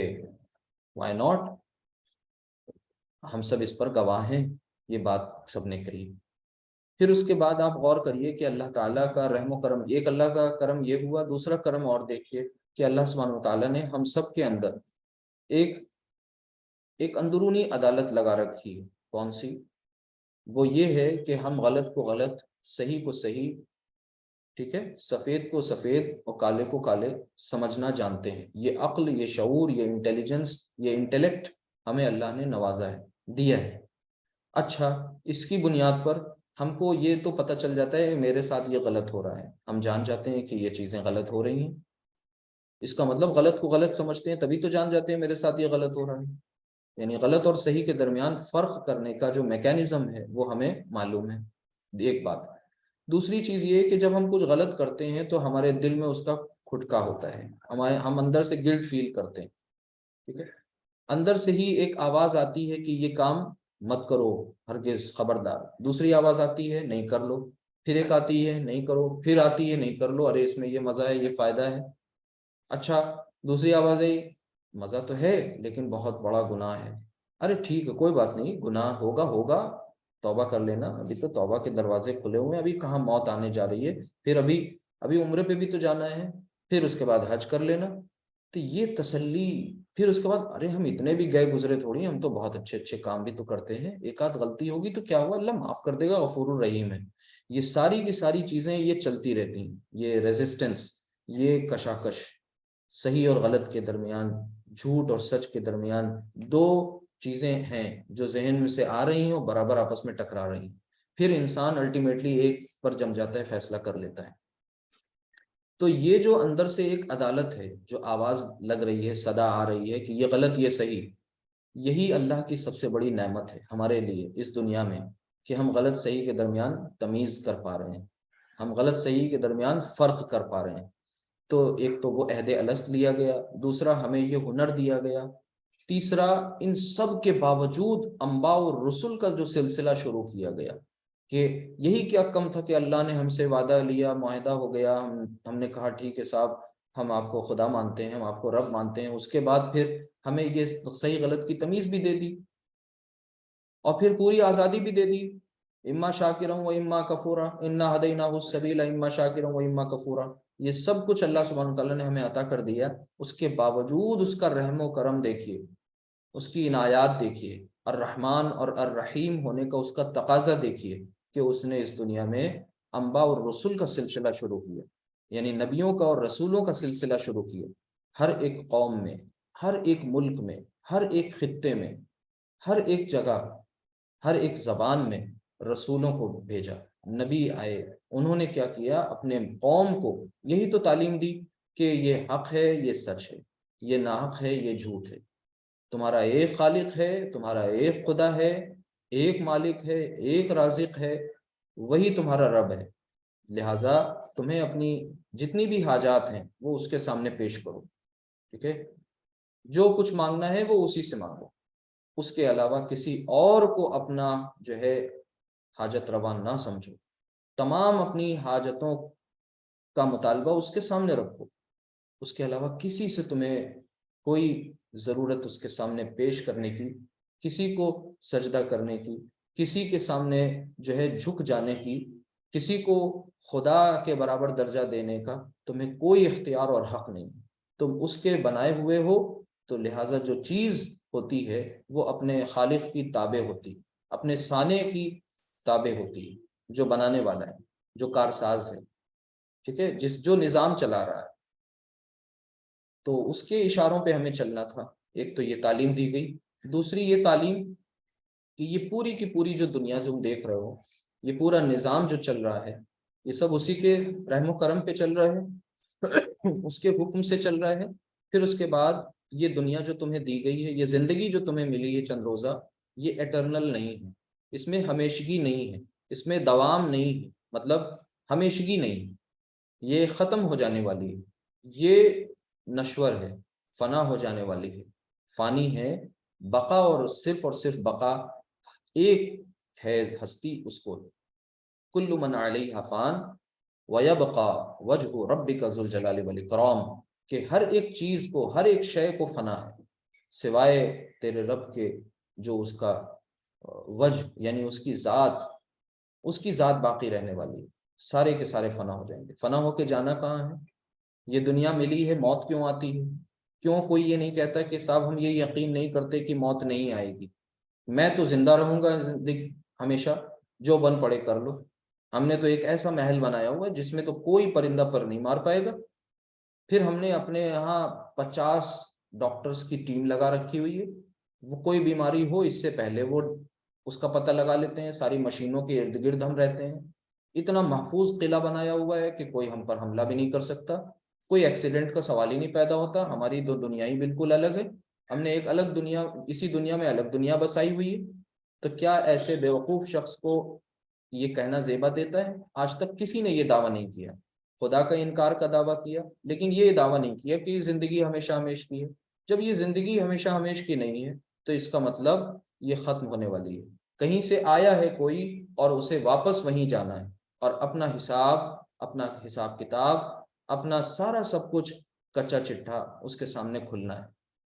[SPEAKER 1] وائی ناٹ، ہم سب اس پر گواہ ہیں، یہ بات سب نے کہی۔ پھر اس کے بعد آپ غور کریے کہ اللہ تعالیٰ کا رحم و کرم، ایک اللہ کا کرم یہ ہوا، دوسرا کرم اور دیکھیے کہ اللہ سبحانہ وتعالیٰ نے ہم سب کے اندر ایک اندرونی عدالت لگا رکھی ہے۔ کون سی؟ وہ یہ ہے کہ ہم غلط کو غلط، صحیح کو صحیح، ٹھیک ہے، سفید کو سفید اور کالے کو کالے سمجھنا جانتے ہیں. یہ عقل، یہ شعور، یہ انٹیلیجنس، یہ انٹیلیکٹ ہمیں اللہ نے نوازا ہے، دیا ہے. اچھا، اس کی بنیاد پر ہم کو یہ تو پتہ چل جاتا ہے میرے ساتھ یہ غلط ہو رہا ہے. ہم جان جاتے ہیں کہ یہ چیزیں غلط ہو رہی ہیں. اس کا مطلب غلط کو غلط سمجھتے ہیں تبھی تو جان جاتے ہیں میرے ساتھ یہ غلط ہو رہا ہے. یعنی غلط اور صحیح کے درمیان فرق کرنے کا جو میکینزم ہے وہ ہمیں معلوم ہے. ایک بات. دوسری چیز یہ کہ جب ہم کچھ غلط کرتے ہیں تو ہمارے دل میں اس کا کھٹکا ہوتا ہے، ہم اندر سے گلٹ فیل کرتے ہیں. ٹھیک ہے، اندر سے ہی ایک آواز آتی ہے کہ یہ کام مت کرو، ہرگز، خبردار. دوسری آواز آتی ہے نہیں کر لو، پھر ایک آتی ہے نہیں کرو، پھر آتی ہے نہیں کر لو، ارے اس میں یہ مزہ ہے، یہ فائدہ ہے. اچھا، دوسری آواز آئی، مزہ تو ہے لیکن بہت بڑا گناہ ہے. ارے ٹھیک ہے، کوئی بات نہیں، گناہ ہوگا، توبہ کر لینا، ابھی تو توبہ کے دروازے کھلے ہوئے ہیں، ابھی کہاں موت آنے جا رہی ہے، پھر ابھی عمرے پہ بھی تو جانا ہے، پھر اس کے بعد حج کر لینا. تو یہ تسلی. پھر اس کے بعد ارے ہم اتنے بھی گئے گزرے تھوڑی، ہم تو بہت اچھے اچھے کام بھی تو کرتے ہیں، ایک آدھ غلطی ہوگی تو کیا ہوا، اللہ معاف کر دے گا، غفور الرحیم ہے. یہ ساری کی ساری چیزیں یہ چلتی رہتی ہیں. یہ ریزسٹنس، یہ کشاکش، صحیح اور غلط کے درمیان، جھوٹ اور سچ کے درمیان دو چیزیں ہیں جو ذہن میں سے آ رہی ہیں اور برابر آپس میں ٹکرا رہی ہیں. پھر انسان الٹیمیٹلی ایک پر جم جاتا ہے، فیصلہ کر لیتا ہے. تو یہ جو اندر سے ایک عدالت ہے، جو آواز لگ رہی ہے، صدا آ رہی ہے کہ یہ غلط یہ صحیح، یہی اللہ کی سب سے بڑی نعمت ہے ہمارے لیے اس دنیا میں، کہ ہم غلط صحیح کے درمیان تمیز کر پا رہے ہیں، ہم غلط صحیح کے درمیان فرق کر پا رہے ہیں. تو ایک تو وہ عہد الست لیا گیا، دوسرا ہمیں یہ ہنر دیا گیا، تیسرا ان سب کے باوجود انبیاء اور رسل کا جو سلسلہ شروع کیا گیا، کہ یہی کیا کم تھا کہ اللہ نے ہم سے وعدہ لیا، معاہدہ ہو گیا، ہم نے کہا ٹھیک ہے صاحب، ہم آپ کو خدا مانتے ہیں، ہم آپ کو رب مانتے ہیں. اس کے بعد پھر ہمیں یہ صحیح غلط کی تمیز بھی دے دی، اور پھر پوری آزادی بھی دے دی. اما شاکرا و اما کفورا، انا ہدیناہ السبیل اما شاکرا و اما کفورا. یہ سب کچھ اللہ سبحانہ وتعالیٰ نے ہمیں عطا کر دیا. اس کے باوجود اس کا رحم و کرم دیکھیے، اس کی عنایات دیکھیے، الرحمن اور الرحیم ہونے کا اس کا تقاضا دیکھیے، کہ اس نے اس دنیا میں انبیاء اور رسول کا سلسلہ شروع کیا، یعنی نبیوں کا اور رسولوں کا سلسلہ شروع کیا. ہر ایک قوم میں، ہر ایک ملک میں، ہر ایک خطے میں، ہر ایک جگہ، ہر ایک زبان میں رسولوں کو بھیجا، نبی آئے. انہوں نے کیا کیا، اپنے قوم کو یہی تو تعلیم دی کہ یہ حق ہے، یہ سچ ہے، یہ ناحق ہے، یہ جھوٹ ہے. تمہارا ایک خالق ہے، تمہارا ایک خدا ہے، ایک مالک ہے، ایک رازق ہے، وہی تمہارا رب ہے. لہٰذا تمہیں اپنی جتنی بھی حاجات ہیں وہ اس کے سامنے پیش کرو. ٹھیک ہے، جو کچھ مانگنا ہے وہ اسی سے مانگو، اس کے علاوہ کسی اور کو اپنا جو ہے حاجت روا نہ سمجھو. تمام اپنی حاجتوں کا مطالبہ اس کے سامنے رکھو، اس کے علاوہ کسی سے تمہیں کوئی ضرورت اس کے سامنے پیش کرنے کی، کسی کو سجدہ کرنے کی، کسی کے سامنے جو ہے جھک جانے کی، کسی کو خدا کے برابر درجہ دینے کا تمہیں کوئی اختیار اور حق نہیں. تم اس کے بنائے ہوئے ہو، تو لہٰذا جو چیز ہوتی ہے وہ اپنے خالق کی تابع ہوتی، اپنے صانع کی تابع ہوتی ہے، جو بنانے والا ہے، جو کارساز ہے. ٹھیک ہے، جو نظام چلا رہا ہے. تو اس کے اشاروں پہ ہمیں چلنا تھا. ایک تو یہ تعلیم دی گئی، دوسری یہ تعلیم کہ یہ پوری کی پوری جو دنیا جو تم دیکھ رہے ہو، یہ پورا نظام جو چل رہا ہے، یہ سب اسی کے رحم و کرم پہ چل رہا ہے، اس کے حکم سے چل رہا ہے. پھر اس کے بعد یہ دنیا جو تمہیں دی گئی ہے، یہ زندگی جو تمہیں ملی ہے چند روزہ، یہ ایٹرنل نہیں ہے، اس میں ہمیشگی نہیں ہے، اس میں دوام نہیں ہے، مطلب ہمیشگی نہیں ہے، یہ ختم ہو جانے والی ہے، یہ نشور ہے، فنا ہو جانے والی ہے، فانی ہے. بقا اور صرف بقا ایک ہے ہستی، اس کو کل من علیہا فان ویبقا وجہ ربک ذو الجلال والاکرام، کہ ہر ایک چیز کو، ہر ایک شے کو فنا ہے سوائے تیرے رب کے، جو اس کا وجہ یعنی اس کی ذات باقی رہنے والی ہے. سارے کے سارے فنا ہو جائیں گے. فنا ہو کے جانا کہاں ہے؟ یہ دنیا ملی ہے، موت کیوں آتی ہے؟ کیوں کوئی یہ نہیں کہتا کہ صاحب ہم یہ یقین نہیں کرتے کہ موت نہیں آئے گی، میں تو زندہ رہوں گا زندگی ہمیشہ، جو بن پڑے کر لو. ہم نے تو ایک ایسا محل بنایا ہوا ہے جس میں تو کوئی پرندہ پر نہیں مار پائے گا. پھر ہم نے اپنے یہاں 50 ڈاکٹرز کی ٹیم لگا رکھی ہوئی ہے. وہ کوئی بیماری ہو اس سے پہلے وہ اس کا پتہ لگا لیتے ہیں. ساری مشینوں کے ارد گرد ہم رہتے ہیں. اتنا محفوظ قلعہ بنایا ہوا ہے کہ کوئی ہم پر حملہ بھی نہیں کر سکتا. کوئی ایکسیڈنٹ کا سوال ہی نہیں پیدا ہوتا. ہماری دو دنیا ہی بالکل الگ ہے. ہم نے ایک الگ دنیا، اسی دنیا میں الگ دنیا بسائی ہوئی ہے. تو کیا ایسے بیوقوف شخص کو یہ کہنا زیبا دیتا ہے؟ آج تک کسی نے یہ دعویٰ نہیں کیا. خدا کا انکار کا دعویٰ کیا لیکن یہ دعویٰ نہیں کیا کہ زندگی ہمیشہ ہمیش کی ہے. جب یہ زندگی ہمیشہ ہمیش کی نہیں ہے تو اس کا مطلب یہ ختم ہونے والی ہے. کہیں سے آیا ہے کوئی اور اسے واپس وہیں جانا ہے، اور اپنا حساب کتاب، اپنا سارا سب کچھ کچا چٹھا اس کے سامنے کھلنا ہے.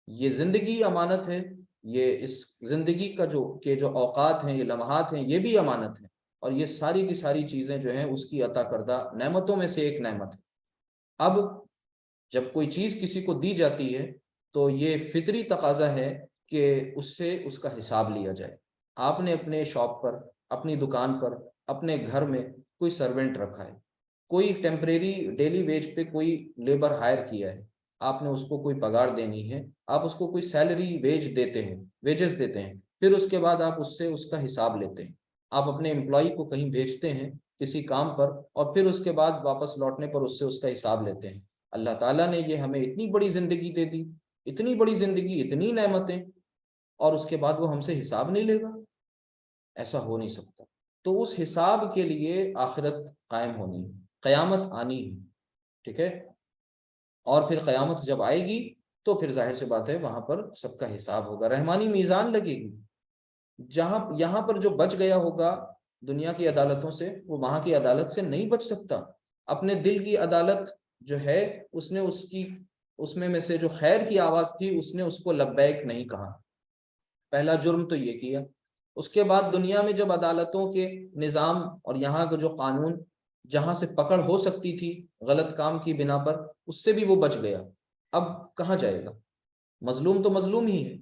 [SPEAKER 1] یہ زندگی امانت ہے. یہ اس زندگی کا جو اوقات ہیں، یہ لمحات ہیں، یہ بھی امانت ہے. اور یہ ساری کی ساری چیزیں جو ہیں اس کی عطا کردہ نعمتوں میں سے ایک نعمت ہے. اب جب کوئی چیز کسی کو دی جاتی ہے تو یہ فطری تقاضا ہے کہ اس سے اس کا حساب لیا جائے. آپ نے اپنے شاپ پر، اپنی دکان پر، اپنے گھر میں کوئی سرونٹ رکھا ہے، کوئی ٹیمپریری ڈیلی ویج پہ کوئی لیبر ہائر کیا ہے، آپ نے اس کو کوئی پگار دینی ہے، آپ اس کو کوئی سیلری ویجز دیتے ہیں. پھر اس کے بعد آپ اس سے اس کا حساب لیتے ہیں. آپ اپنے امپلائی کو کہیں بھیجتے ہیں کسی کام پر، اور پھر اس کے بعد واپس لوٹنے پر اس سے اس کا حساب لیتے ہیں. اللہ تعالیٰ نے یہ ہمیں اتنی بڑی زندگی دے دی، اتنی بڑی زندگی، اتنی نعمتیں، اور اس کے بعد وہ ہم سے حساب نہیں لے گا؟ ایسا ہو نہیں سکتا. تو اس حساب کے لیے آخرت قائم ہونی ہے، قیامت آنی ہے. ٹھیک ہے؟ اور پھر قیامت جب آئے گی تو پھر ظاہر سی بات ہے وہاں پر سب کا حساب ہوگا، رحمانی میزان لگے گی. یہاں پر جو بچ گیا ہوگا دنیا کی عدالتوں سے، وہ وہاں کی عدالت سے نہیں بچ سکتا. اپنے دل کی عدالت جو ہے، اس میں سے جو خیر کی آواز تھی اس نے اس کو لبیک نہیں کہا. پہلا جرم تو یہ کیا. اس کے بعد دنیا میں جب عدالتوں کے نظام اور یہاں کا جو قانون، جہاں سے پکڑ ہو سکتی تھی غلط کام کی بنا پر، اس سے بھی وہ بچ گیا. اب کہاں جائے گا؟ مظلوم تو مظلوم ہی ہے.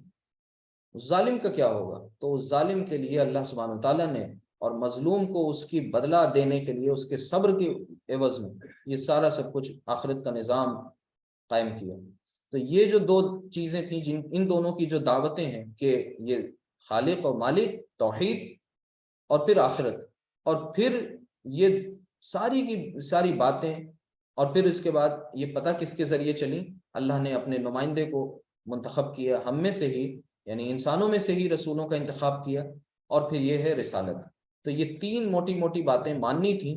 [SPEAKER 1] ظالم کا کیا ہوگا؟ تو اس ظالم کے لیے اللہ سبحانہ وتعالیٰ نے، اور مظلوم کو اس کی بدلہ دینے کے لیے اس کے صبر کے عوض میں یہ سارا سب کچھ آخرت کا نظام قائم کیا. تو یہ جو دو چیزیں تھیں، ان دونوں کی جو دعوتیں ہیں کہ یہ خالق اور مالک، توحید، اور پھر آخرت، اور پھر یہ ساری کی ساری باتیں، اور پھر اس کے بعد یہ پتہ کس کے ذریعے چلی؟ اللہ نے اپنے نمائندے کو منتخب کیا، ہم میں سے ہی، یعنی انسانوں میں سے ہی رسولوں کا انتخاب کیا، اور پھر یہ ہے رسالت. تو یہ تین موٹی موٹی باتیں ماننی تھیں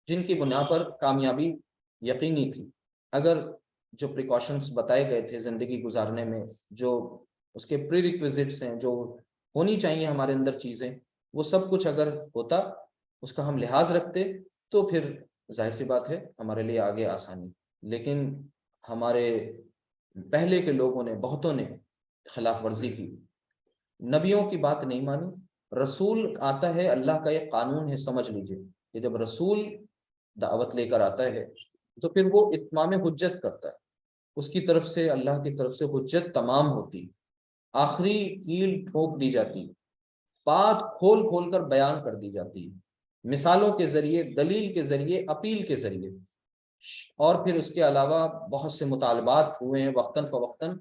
[SPEAKER 1] جن کی بنا پر کامیابی یقینی تھی. اگر جو پریکاشنز بتائے گئے تھے زندگی گزارنے میں، جو اس کے پری ریکویزٹس ہیں، جو ہونی چاہیے ہمارے اندر چیزیں، وہ سب کچھ اگر ہوتا، اس کا ہم لحاظ رکھتے، تو پھر ظاہر سی بات ہے ہمارے لیے آگے آسانی. لیکن ہمارے پہلے کے لوگوں نے، بہتوں نے خلاف ورزی کی، نبیوں کی بات نہیں مانی. رسول آتا ہے، اللہ کا ایک قانون ہے، سمجھ لیجئے کہ جب رسول دعوت لے کر آتا ہے تو پھر وہ اتمام حجت کرتا ہے. اس کی طرف سے، اللہ کی طرف سے حجت تمام ہوتی ہے، آخری کیل ٹھوک دی جاتی ہے، بات کھول کھول کر بیان کر دی جاتی ہے، مثالوں کے ذریعے، دلیل کے ذریعے، اپیل کے ذریعے. اور پھر اس کے علاوہ بہت سے مطالبات ہوئے ہیں وقتاً فوقتاً.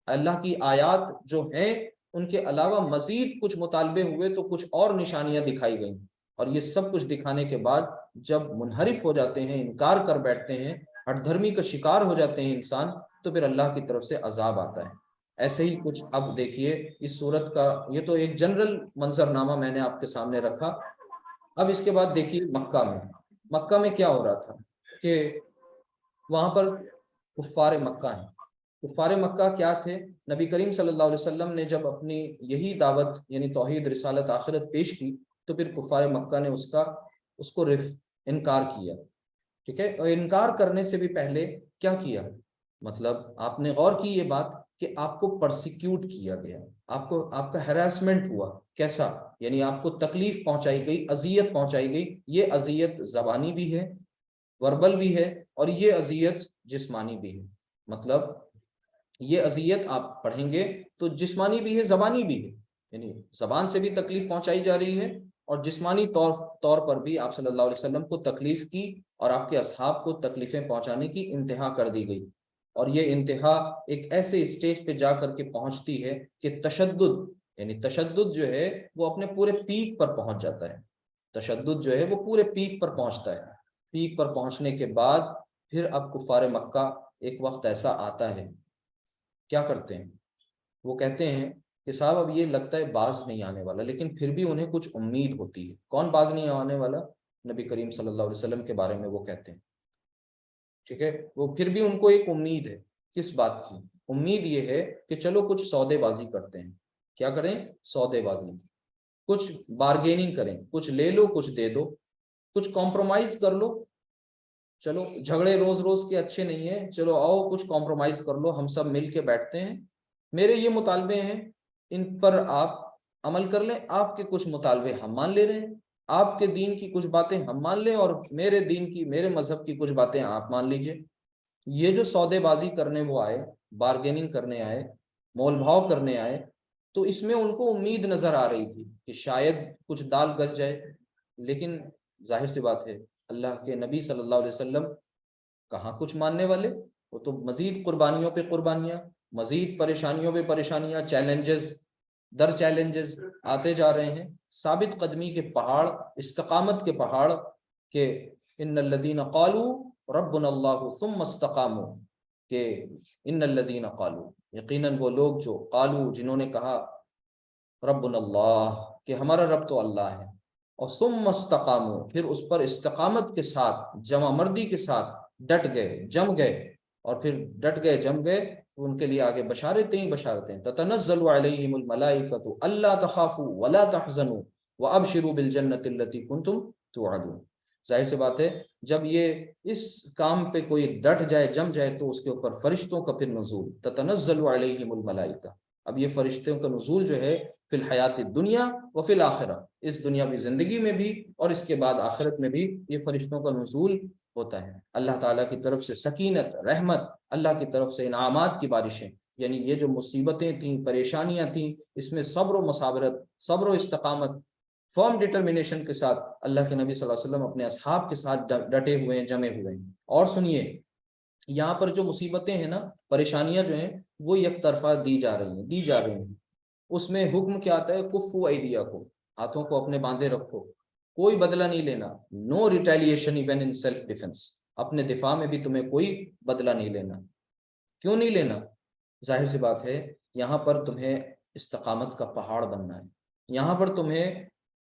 [SPEAKER 1] اللہ کی آیات جو ہیں ان کے علاوہ مزید کچھ مطالبے ہوئے تو کچھ اور نشانیاں دکھائی گئیں. اور یہ سب کچھ دکھانے کے بعد جب منحرف ہو جاتے ہیں، انکار کر بیٹھتے ہیں، ہٹ دھرمی کا شکار ہو جاتے ہیں انسان، تو پھر اللہ کی طرف سے عذاب آتا ہے. ایسے ہی کچھ اب دیکھیے اس صورت کا، یہ تو ایک جنرل منظر نامہ میں نے آپ کے سامنے رکھا. اب اس کے بعد دیکھیے مکہ میں کیا ہو رہا تھا کہ وہاں پر کفار مکہ ہیں. کفار مکہ کیا تھے؟ نبی کریم صلی اللہ علیہ وسلم نے جب اپنی یہی دعوت، یعنی توحید، رسالت، آخرت پیش کی تو پھر کفار مکہ نے اس کو انکار کیا. ٹھیک ہے؟ اور انکار کرنے سے بھی پہلے کیا کیا؟ مطلب آپ نے غور کی یہ بات کہ آپ کو پرسیکیوٹ کیا گیا، آپ کا ہراسمنٹ ہوا. کیسا؟ یعنی آپ کو تکلیف پہنچائی گئی، اذیت پہنچائی گئی. یہ اذیت زبانی بھی ہے، وربل بھی ہے، اور یہ اذیت جسمانی بھی ہے. مطلب یہ اذیت آپ پڑھیں گے تو جسمانی بھی ہے، زبانی بھی ہے. یعنی زبان سے بھی تکلیف پہنچائی جا رہی ہے، اور جسمانی طور پر بھی آپ صلی اللہ علیہ وسلم کو تکلیف کی اور آپ کے اصحاب کو تکلیفیں پہنچانے کی انتہا کر دی گئی، اور یہ انتہا ایک ایسے اسٹیج پہ جا کر کے پہنچتی ہے کہ تشدد، یعنی تشدد جو ہے وہ اپنے پورے پیک پر پہنچ جاتا ہے، تشدد جو ہے وہ پورے پیک پر پہنچتا ہے۔ پیک پر پہنچنے کے بعد پھر اب کفار مکہ ایک وقت ایسا آتا ہے، کیا کرتے ہیں، وہ کہتے ہیں کہ صاحب اب یہ لگتا ہے باز نہیں آنے والا، لیکن پھر بھی انہیں کچھ امید ہوتی ہے۔ کون باز نہیں آنے والا؟ نبی کریم صلی اللہ علیہ وسلم کے بارے میں وہ کہتے ہیں، ٹھیک ہے، وہ پھر بھی ان کو ایک امید ہے۔ کس بات کی امید؟ یہ ہے کہ چلو کچھ سودے بازی کرتے ہیں۔ کیا کریں؟ سودے بازی، کچھ بارگیننگ کریں، کچھ لے لو کچھ دے دو، کچھ کمپرومائز کر لو، چلو جھگڑے روز روز کے اچھے نہیں ہیں، چلو آؤ کچھ کمپرومائز کر لو، ہم سب مل کے بیٹھتے ہیں، میرے یہ مطالبے ہیں ان پر آپ عمل کر لیں، آپ کے کچھ مطالبے ہم مان لے رہے ہیں، آپ کے دین کی کچھ باتیں ہم مان لیں اور میرے دین کی، میرے مذہب کی کچھ باتیں آپ مان لیجئے۔ یہ جو سودے بازی کرنے وہ آئے، بارگیننگ کرنے آئے، مول بھاؤ کرنے آئے، تو اس میں ان کو امید نظر آ رہی تھی کہ شاید کچھ دال گل جائے، لیکن ظاہر سی بات ہے اللہ کے نبی صلی اللہ علیہ وسلم کہاں کچھ ماننے والے، وہ تو مزید قربانیوں پہ قربانیاں، مزید پریشانیوں پہ پریشانیاں، چیلنجز در چیلنجز آتے جا رہے ہیں، ثابت قدمی کے پہاڑ، استقامت کے پہاڑ، کہ ان الذین قالوا ربنا اللہ ثم استقاموا، کہ ان الذین قالوا، یقیناً وہ لوگ جو قالوا، جنہوں نے کہا ربنا اللہ، کہ ہمارا رب تو اللہ ہے، اور ثم استقاموا، پھر اس پر استقامت کے ساتھ، جمع مردی کے ساتھ ڈٹ گئے، جم گئے، اور پھر ڈٹ گئے، جم گئے، تو ان کے لیے آگے بشارتیں ہی بشارتیں، تتنزل علیہم الملائکۃ الا تخافوا ولا تحزنوا وابشروا بالجنۃ التي کنتم توعدون۔ ظاہر سی بات ہے جب یہ اس کام پہ کوئی ڈٹ جائے، جم جائے، تو اس کے اوپر فرشتوں کا پھر نزول، تتنزل علیہم الملائکہ، اب یہ فرشتوں کا نزول جو ہے فی الحیات دنیا و فی الآخرہ، اس دنیاوی زندگی میں بھی اور اس کے بعد آخرت میں بھی یہ فرشتوں کا نزول ہوتا ہے۔ اللہ تعالیٰ کی طرف سے سکینت، رحمت، اللہ کی طرف سے انعامات کی بارشیں، یعنی یہ جو مصیبتیں تھیں، پریشانیاں تھیں، اس میں صبر و مصابرت، صبر و استقامت، فرم ڈٹرمنیشن کے ساتھ اللہ کے نبی صلی اللہ علیہ وسلم اپنے اصحاب کے ساتھ ڈٹے ہوئے ہیں، جمے ہوئے ہیں۔ اور سنیے، یہاں پر جو مصیبتیں ہیں نا، پریشانیاں جو ہیں، وہ یک طرفہ دی جا رہی ہیں۔ اس میں حکم کیا آتا ہے؟ کفو ایدیکم، ہاتھوں کو اپنے باندھے رکھو، کوئی بدلہ نہیں لینا، no retaliation even in self defence, اپنے دفاع میں بھی تمہیں کوئی بدلہ نہیں لینا۔ کیوں نہیں لینا؟ ظاہر سی بات ہے یہاں پر تمہیں استقامت کا پہاڑ بننا ہے، یہاں پر تمہیں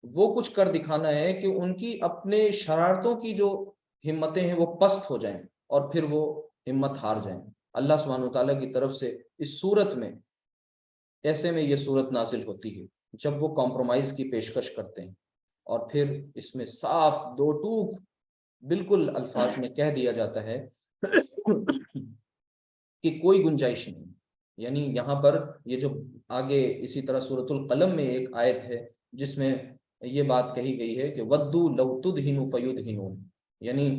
[SPEAKER 1] وہ کچھ کر دکھانا ہے کہ ان کی اپنے شرارتوں کی جو ہمتیں ہیں وہ پست ہو جائیں اور پھر وہ ہمت ہار جائیں۔ اللہ سبحانہ وتعالیٰ کی طرف سے اس صورت میں، ایسے میں یہ صورت نازل ہوتی ہے جب وہ کمپرومائز کی پیشکش کرتے ہیں، اور پھر اس میں صاف دو ٹوک بالکل الفاظ میں کہہ دیا جاتا ہے کہ کوئی گنجائش نہیں، یعنی یہاں پر یہ جو آگے اسی طرح سورۃ القلم میں ایک آیت ہے جس میں یہ بات کہی گئی ہے کہ ودو لو تدہن فیدہنون، یعنی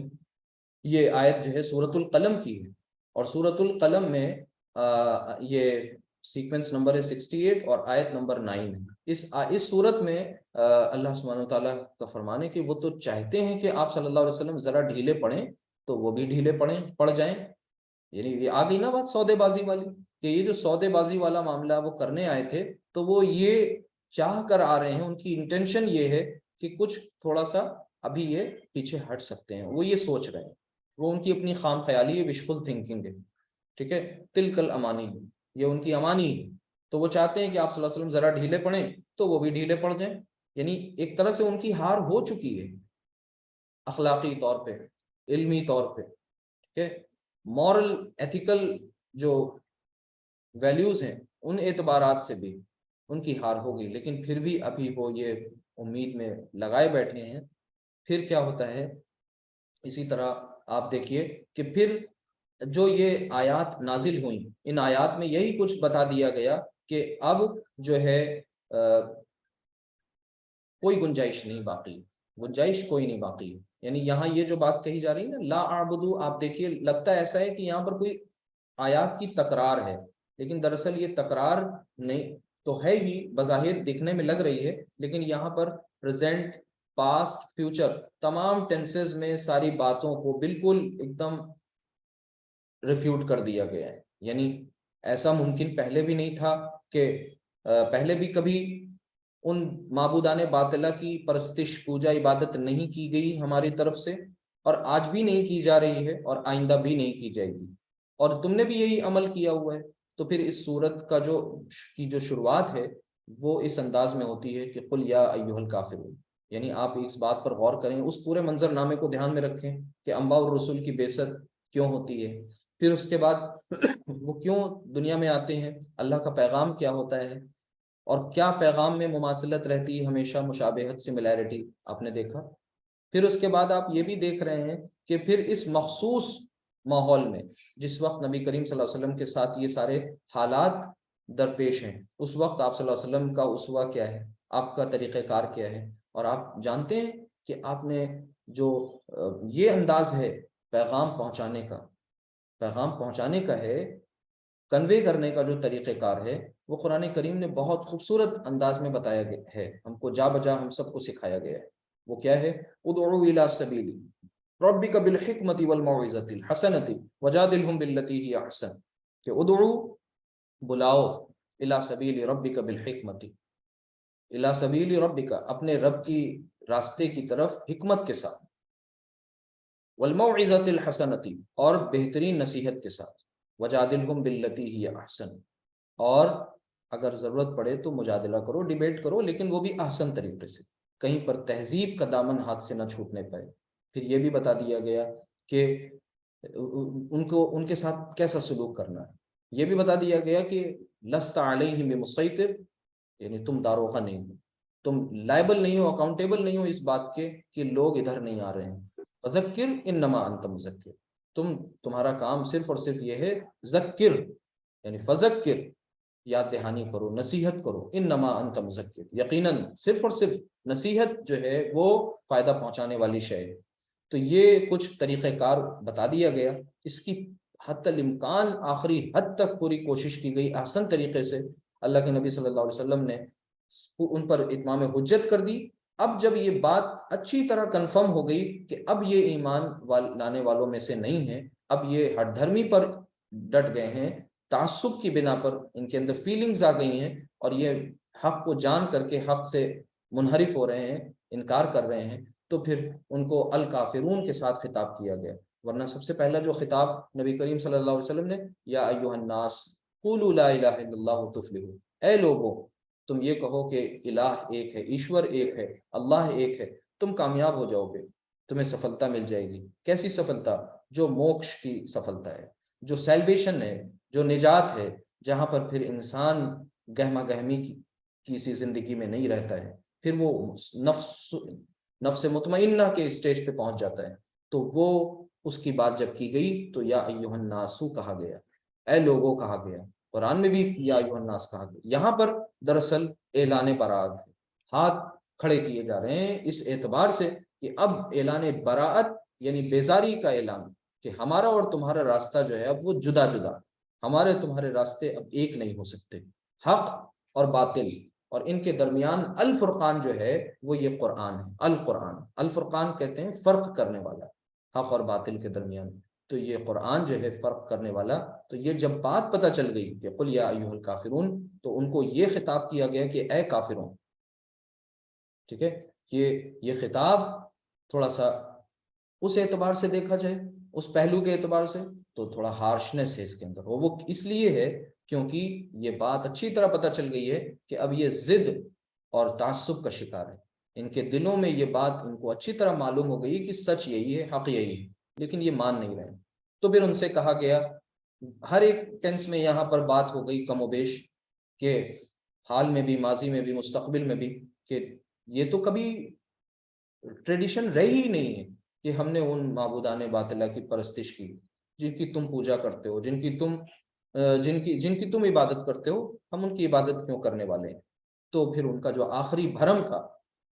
[SPEAKER 1] یہ آیت جو ہے سورۃ القلم کی ہے، اور سورۃ القلم میں یہ سیکوینس نمبر ہے 68 اور آیت نمبر 9 ہے۔ اس صورت میں اللہ سبحانہ وتعالیٰ کا فرمان ہے کہ وہ تو چاہتے ہیں کہ آپ صلی اللہ علیہ وسلم ذرا ڈھیلے پڑیں تو وہ بھی ڈھیلے پڑ جائیں، یعنی یہ آ گئی نا بات سودے بازی والی، کہ یہ جو سودے بازی والا معاملہ وہ کرنے آئے تھے، تو وہ یہ چاہ کر آ رہے ہیں، ان کی انٹینشن یہ ہے کہ کچھ تھوڑا سا ابھی یہ پیچھے ہٹ سکتے ہیں، وہ یہ سوچ رہے ہیں، وہ ان کی اپنی خام خیالی ہے، وشفل تھنکنگ ہے، ٹھیک ہے، تلکل امانی، یہ ان کی امانی ہے، تو وہ چاہتے ہیں کہ آپ صلی اللہ علیہ وسلم ذرا ڈھیلے پڑیں تو وہ بھی ڈھیلے پڑ جائیں، یعنی ایک طرح سے ان کی ہار ہو چکی ہے اخلاقی طور پہ، علمی طور پہ، ٹھیک ہے، مورل ایتھیکل جو ویلیوز ہیں ان اعتبارات سے بھی ان کی ہار ہو گئی، لیکن پھر بھی ابھی وہ یہ امید میں لگائے بیٹھے ہیں۔ پھر کیا ہوتا ہے؟ اسی طرح آپ دیکھیے کہ پھر جو یہ آیات نازل ہوئیں، ان آیات میں یہی کچھ بتا دیا گیا کہ اب جو ہے کوئی گنجائش نہیں باقی، گنجائش کوئی نہیں باقی، یعنی یہاں یہ جو بات کہی جا رہی ہے نا لا اعبدو، آپ دیکھیے لگتا ہے ایسا ہے کہ یہاں پر کوئی آیات کی تکرار ہے، لیکن دراصل یہ تکرار نہیں، تو ہے ہی بظاہر دیکھنے میں لگ رہی ہے، لیکن یہاں پر پریزنٹ، پاسٹ، فیوچر تمام ٹینسز میں ساری باتوں کو بالکل ایک دم ریفیوٹ کر دیا گیا ہے. یعنی ایسا ممکن پہلے بھی نہیں تھا کہ پہلے بھی کبھی ان معبودان باطلہ کی پرستش، پوجا، عبادت نہیں کی گئی ہماری طرف سے، اور آج بھی نہیں کی جا رہی ہے اور آئندہ بھی نہیں کی جائے گی، اور تم نے بھی یہی عمل کیا ہوا ہے. تو پھر اس صورت کا جو شروعات ہے وہ اس انداز میں ہوتی ہے کہ قل یا ایھا الکافرون. یعنی آپ اس بات پر غور کریں، اس پورے منظر نامے کو دھیان میں رکھیں کہ انبیاء اور رسول کی بعثت کیوں ہوتی ہے، پھر اس کے بعد وہ کیوں دنیا میں آتے ہیں، اللہ کا پیغام کیا ہوتا ہے، اور کیا پیغام میں مماثلت رہتی ہے ہمیشہ، مشابہت، سملیرٹی آپ نے دیکھا. پھر اس کے بعد آپ یہ بھی دیکھ رہے ہیں کہ پھر اس مخصوص ماحول میں جس وقت نبی کریم صلی اللہ علیہ وسلم کے ساتھ یہ سارے حالات درپیش ہیں، اس وقت آپ صلی اللہ علیہ وسلم کا اسوہ کیا ہے، آپ کا طریقہ کار کیا ہے. اور آپ جانتے ہیں کہ آپ نے جو یہ انداز ہے پیغام پہنچانے کا ہے، کنوے کرنے کا جو طریقہ کار ہے، وہ قرآن کریم نے بہت خوبصورت انداز میں بتایا گیا ہے، ہم کو جا بجا ہم سب کو سکھایا گیا ہے. وہ کیا ہے؟ ادعو الی سبیل ربک بالحکمت والموعظۃ الحسنۃ وجادلہم باللتی ہی احسن، کہ ادعو، بلاؤ، الی سبیل ربک بالحکمت، الی سبیل ربک، اپنے رب کی راستے کی طرف حکمت کے ساتھ، والموعظۃ الحسنۃ، اور بہترین نصیحت کے ساتھ، وجادلہم باللتی ہی احسن، اور اگر ضرورت پڑے تو مجادلہ کرو، ڈیبیٹ کرو، لیکن وہ بھی احسن طریقے سے، کہیں پر تہذیب کا دامن ہاتھ سے نہ چھوٹنے پائے. پھر یہ بھی بتا دیا گیا کہ ان کے ساتھ کیسا سلوک کرنا ہے. یہ بھی بتا دیا گیا کہ لست علیہم بمسیطر، یعنی تم داروغہ نہیں ہو، تم لائبل نہیں ہو، اکاؤنٹیبل نہیں ہو اس بات کے کہ لوگ ادھر نہیں آ رہے ہیں. فذکر انما انت مذکر، تمہارا کام صرف اور صرف یہ ہے ذکر، یعنی فذکر، یاد دہانی کرو، نصیحت کرو، انما انت مذکر، یقیناً صرف اور صرف نصیحت جو ہے وہ فائدہ پہنچانے والی شے ہے. تو یہ کچھ طریقہ کار بتا دیا گیا، اس کی حتی الامکان آخری حد تک پوری کوشش کی گئی، احسن طریقے سے اللہ کے نبی صلی اللہ علیہ وسلم نے ان پر اتمام حجت کر دی. اب جب یہ بات اچھی طرح کنفرم ہو گئی کہ اب یہ ایمان لانے والوں میں سے نہیں ہیں، اب یہ ہٹ دھرمی پر ڈٹ گئے ہیں، تعصب کی بنا پر ان کے اندر فیلنگز آ گئی ہیں، اور یہ حق کو جان کر کے حق سے منحرف ہو رہے ہیں، انکار کر رہے ہیں، تو پھر ان کو الکافرون کے ساتھ خطاب کیا گیا. ورنہ سب سے پہلا جو خطاب نبی کریم صلی اللہ علیہ وسلم نے، یا ایھا الناس قولوا لا الہ الا اللہ تفلحوا، اے لوگو تم یہ کہو کہ الہ ایک ہے، ایشور ایک ہے، اللہ ایک ہے، تم کامیاب ہو جاؤ گے، تمہیں سفلتا مل جائے گی. کیسی سفلتا؟ جو موکش کی سفلتا ہے، جو سیلویشن ہے، جو نجات ہے، جہاں پر پھر انسان گہما گہمی کی کسی زندگی میں نہیں رہتا ہے، پھر وہ نفس مطمئنہ کے اسٹیج پہ پہنچ جاتا ہے. تو وہ اس کی بات جب کی گئی تو یا ایھا الناس کہا گیا، اے لوگوں کہا گیا. قرآن میں بھی یا ایھا الناس کہا گیا. یہاں پر دراصل اعلان براءت ہے، ہاتھ کھڑے کیے جا رہے ہیں اس اعتبار سے کہ اب اعلان براءت، یعنی بیزاری کا اعلان، کہ ہمارا اور تمہارا راستہ جو ہے اب وہ جدا جدا، ہمارے تمہارے راستے اب ایک نہیں ہو سکتے. حق اور باطل، اور ان کے درمیان الفرقان جو ہے وہ یہ قرآن ہے. القرآن، الفرقان کہتے ہیں فرق کرنے والا، حق اور باطل کے درمیان. تو یہ قرآن جو ہے فرق کرنے والا. تو یہ جب بات پتہ چل گئی کہ قل یا ایھا الکافرون، تو ان کو یہ خطاب کیا گیا کہ اے کافرون. ٹھیک ہے، یہ خطاب تھوڑا سا اس اعتبار سے دیکھا جائے، اس پہلو کے اعتبار سے، تو تھوڑا ہارشنس ہے اس کے اندر. وہ اس لیے ہے کیونکہ یہ بات اچھی طرح پتہ چل گئی ہے کہ اب یہ ضد اور تعصب کا شکار ہے. ان کے دلوں میں یہ بات ان کو اچھی طرح معلوم ہو گئی کہ سچ یہی ہے، حق یہی ہے، لیکن یہ مان نہیں رہے. تو پھر ان سے کہا گیا، ہر ایک ٹینس میں یہاں پر بات ہو گئی کم و بیش، کہ حال میں بھی، ماضی میں بھی، مستقبل میں بھی، کہ یہ تو کبھی ٹریڈیشن رہی ہی نہیں ہے کہ ہم نے ان معبودان باطلہ کی پرستش کی جن کی تم پوجا کرتے ہو، جن کی تم عبادت کرتے ہو، ہم ان کی عبادت کیوں کرنے والے ہیں. تو پھر ان کا جو آخری بھرم تھا،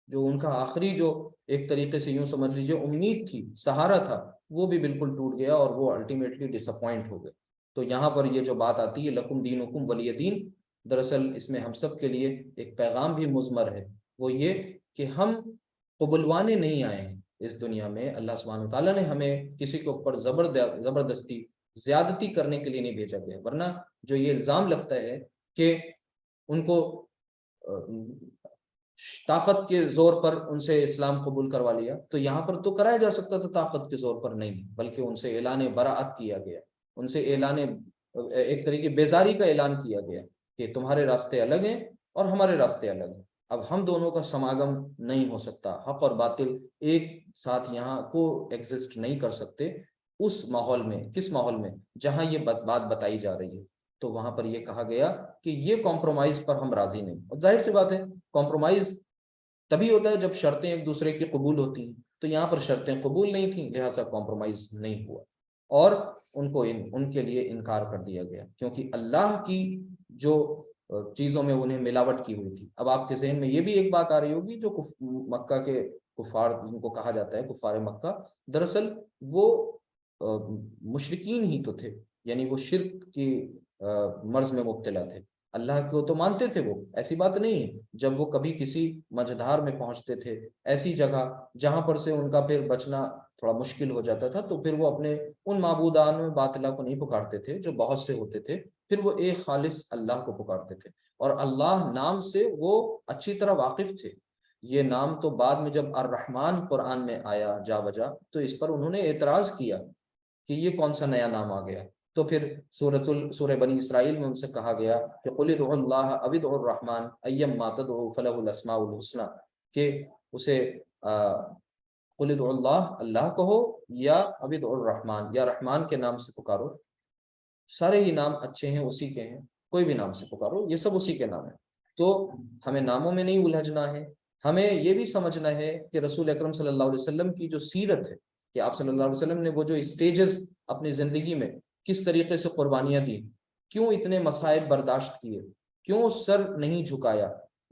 [SPEAKER 1] جو ان کا آخری جو ایک طریقے سے یوں سمجھ لیجیے امید تھی، سہارا تھا، وہ بھی بالکل ٹوٹ گیا، اور وہ الٹیمیٹلی ڈس اپوائنٹ ہو گئے. تو یہاں پر یہ جو بات آتی ہے لکم دینکم ولی دین، دراصل اس میں ہم سب کے لیے ایک پیغام بھی مضمر ہے، وہ یہ کہ ہم قبلوانے نہیں آئے ہیں اس دنیا میں۔ اللہ سبحانہ تعالیٰ نے ہمیں کسی کے اوپر زبردستی زیادتی کرنے کے لیے نہیں بھیجا گیا، ورنہ جو یہ الزام لگتا ہے کہ ان کو طاقت کے زور پر ان سے اسلام قبول کروا لیا، تو یہاں پر تو کرایا جا سکتا تھا طاقت کے زور پر نہیں، بلکہ ان سے اعلان براعت کیا گیا، ان سے ایک طریقے بیزاری کا اعلان کیا گیا کہ تمہارے راستے الگ ہیں اور ہمارے راستے الگ ہیں، اب ہم دونوں کا سماگم نہیں ہو سکتا، حق اور باطل ایک ساتھ یہاں کو ایگزسٹ نہیں کر سکتے۔ اس ماحول میں، کس ماحول میں؟ جہاں یہ بات بتائی جا رہی ہے، تو وہاں پر یہ کہا گیا کہ یہ کمپرومائز پر ہم راضی نہیں، اور ظاہر سی بات ہے کمپرومائز تبھی ہوتا ہے جب شرطیں ایک دوسرے کی قبول ہوتی ہیں، تو یہاں پر شرطیں قبول نہیں تھیں، لہٰذا کمپرومائز نہیں ہوا اور ان کے لیے انکار کر دیا گیا، کیونکہ اللہ کی جو چیزوں میں انہیں ملاوٹ کی ہوئی تھی۔ اب آپ کے ذہن میں یہ بھی ایک بات آ رہی ہوگی، جو مکہ کے کفار جن کو کہا جاتا ہے کفار مکہ، دراصل وہ مشرکین ہی تو تھے، یعنی وہ شرک کی مرض میں مبتلا تھے، اللہ کو تو مانتے تھے وہ، ایسی بات نہیں ہے، جب وہ کبھی کسی مجدھار میں پہنچتے تھے، ایسی جگہ جہاں پر سے ان کا پھر بچنا تھوڑا مشکل ہو جاتا تھا، تو پھر وہ اپنے ان معبودان باطلہ کو نہیں پکارتے تھے جو بہت سے ہوتے تھے، پھر وہ ایک خالص اللہ کو پکارتے تھے، اور اللہ نام سے وہ اچھی طرح واقف تھے۔ یہ نام تو بعد میں جب الرحمن قرآن میں آیا جا بجا، تو اس پر انہوں نے اعتراض کیا کہ یہ کون سا نیا نام آ گیا، تو پھر سورہ بنی اسرائیل میں ان سے کہا گیا کہ قل ادعوا اللہ او ادعوا الرحمن ایما تدعوا فلہ الاسماء الحسنی، کہ اسے قل ادعوا اللہ کہو، یا اب ادعوا الرحمن، یا رحمان کے نام سے پکارو، سارے ہی نام اچھے ہیں، اسی کے ہیں، کوئی بھی نام سے پکارو، یہ سب اسی کے نام ہیں۔ تو ہمیں ناموں میں نہیں الجھنا ہے، ہمیں یہ بھی سمجھنا ہے کہ رسول اکرم صلی اللہ علیہ وسلم کی جو سیرت ہے، کہ آپ صلی اللہ علیہ وسلم نے وہ جو اسٹیجز اپنی زندگی میں کس طریقے سے قربانیاں دی، کیوں اتنے مصائب برداشت کیے، کیوں سر نہیں جھکایا،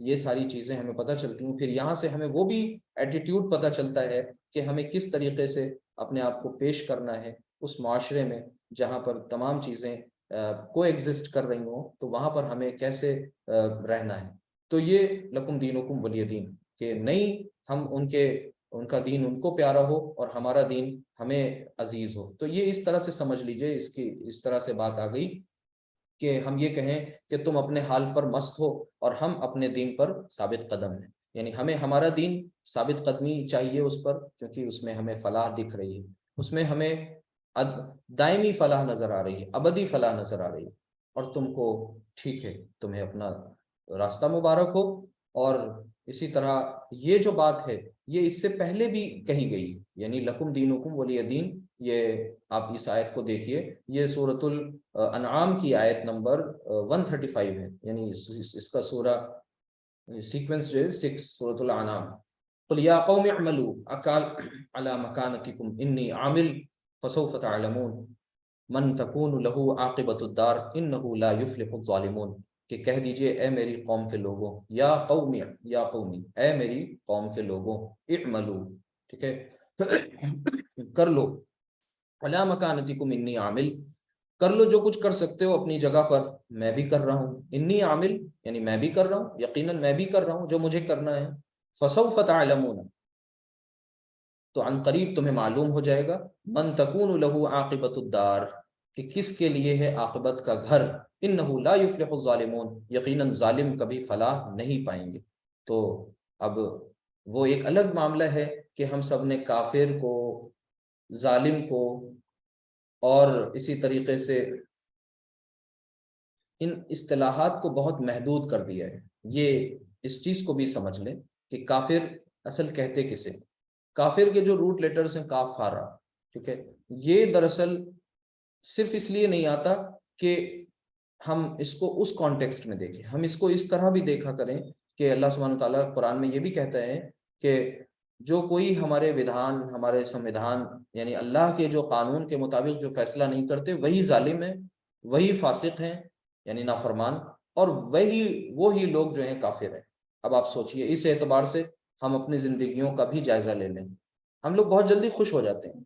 [SPEAKER 1] یہ ساری چیزیں ہمیں پتہ چلتی ہیں۔ پھر یہاں سے ہمیں وہ بھی ایٹیٹیوڈ پتہ چلتا ہے کہ ہمیں کس طریقے سے اپنے آپ کو پیش کرنا ہے اس معاشرے میں جہاں پر تمام چیزیں کو ایگزسٹ کر رہی ہوں، تو وہاں پر ہمیں کیسے رہنا ہے۔ تو یہ لکم دینکم ولی دین، کہ نہیں ہم ان کا دین ان کو پیارا ہو اور ہمارا دین ہمیں عزیز ہو۔ تو یہ اس طرح سے سمجھ لیجئے، اس طرح سے بات آ گئی کہ ہم یہ کہیں کہ تم اپنے حال پر مست ہو اور ہم اپنے دین پر ثابت قدم ہیں، یعنی ہمیں ہمارا دین ثابت قدمی چاہیے اس پر، کیونکہ اس میں ہمیں فلاح دکھ رہی ہے، اس میں ہمیں دائمی فلاح نظر آ رہی ہے، ابدی فلاح نظر آ رہی ہے، اور تم کو ٹھیک ہے، تمہیں اپنا راستہ مبارک ہو۔ اور اسی طرح یہ جو بات ہے یہ اس سے پہلے بھی کہی گئی، یعنی لکم دینکم ولی دین، یہ آپ اس آیت کو دیکھیے، یہ سورۃ الانعام کی آیت نمبر 135 ہے، یعنی اس کا سورہ سیکوینس جو ہے 6 سورۃ الانعام۔ قل یا قوم اعملوا علی مکانتکم انی عامل فسوف تعلمون من تکون له عاقبۃ الدار انہ لا یفلح الظالمون، کہ کہہ دیجئے اے میری قوم کے لوگوں، یا قومی، یا قومی، اے میری قوم کے لوگوں، اعملوا، ٹھیک ہے، کر لو، علی مکانتکم انی عامل، کر لو جو کچھ کر سکتے ہو اپنی جگہ پر، میں بھی کر رہا ہوں، انی عامل یعنی میں بھی کر رہا ہوں، یقیناً میں بھی کر رہا ہوں جو مجھے کرنا ہے، فسوف تعلمون، تو عن قریب تمہیں معلوم ہو جائے گا، من تکون له عاقبۃ الدار، کہ کس کے لیے ہے عاقبت کا گھر، انہ لا یفلح الظالمون، یقیناً ظالم کبھی فلاح نہیں پائیں گے۔ تو اب وہ ایک الگ معاملہ ہے کہ ہم سب نے کافر کو، ظالم کو، اور اسی طریقے سے ان اصطلاحات کو بہت محدود کر دیا ہے۔ یہ اس چیز کو بھی سمجھ لیں کہ کافر اصل کہتے کسے، کافر کے جو روٹ لیٹرز ہیں کاف فارا، ٹھیک ہے، یہ دراصل صرف اس لیے نہیں آتا کہ ہم اس کو اس کانٹیکسٹ میں دیکھیں، ہم اس کو اس طرح بھی دیکھا کریں کہ اللہ سبحانہ تعالیٰ قرآن میں یہ بھی کہتا ہے کہ جو کوئی ہمارے ودھان، ہمارے سموِدھان، یعنی اللہ کے جو قانون کے مطابق جو فیصلہ نہیں کرتے، وہی ظالم ہیں، وہی فاسق ہیں، یعنی نافرمان، اور وہی لوگ جو ہیں کافر ہیں۔ اب آپ سوچئے، اس اعتبار سے ہم اپنی زندگیوں کا بھی جائزہ لے لیں۔ ہم لوگ بہت جلدی خوش ہو جاتے ہیں،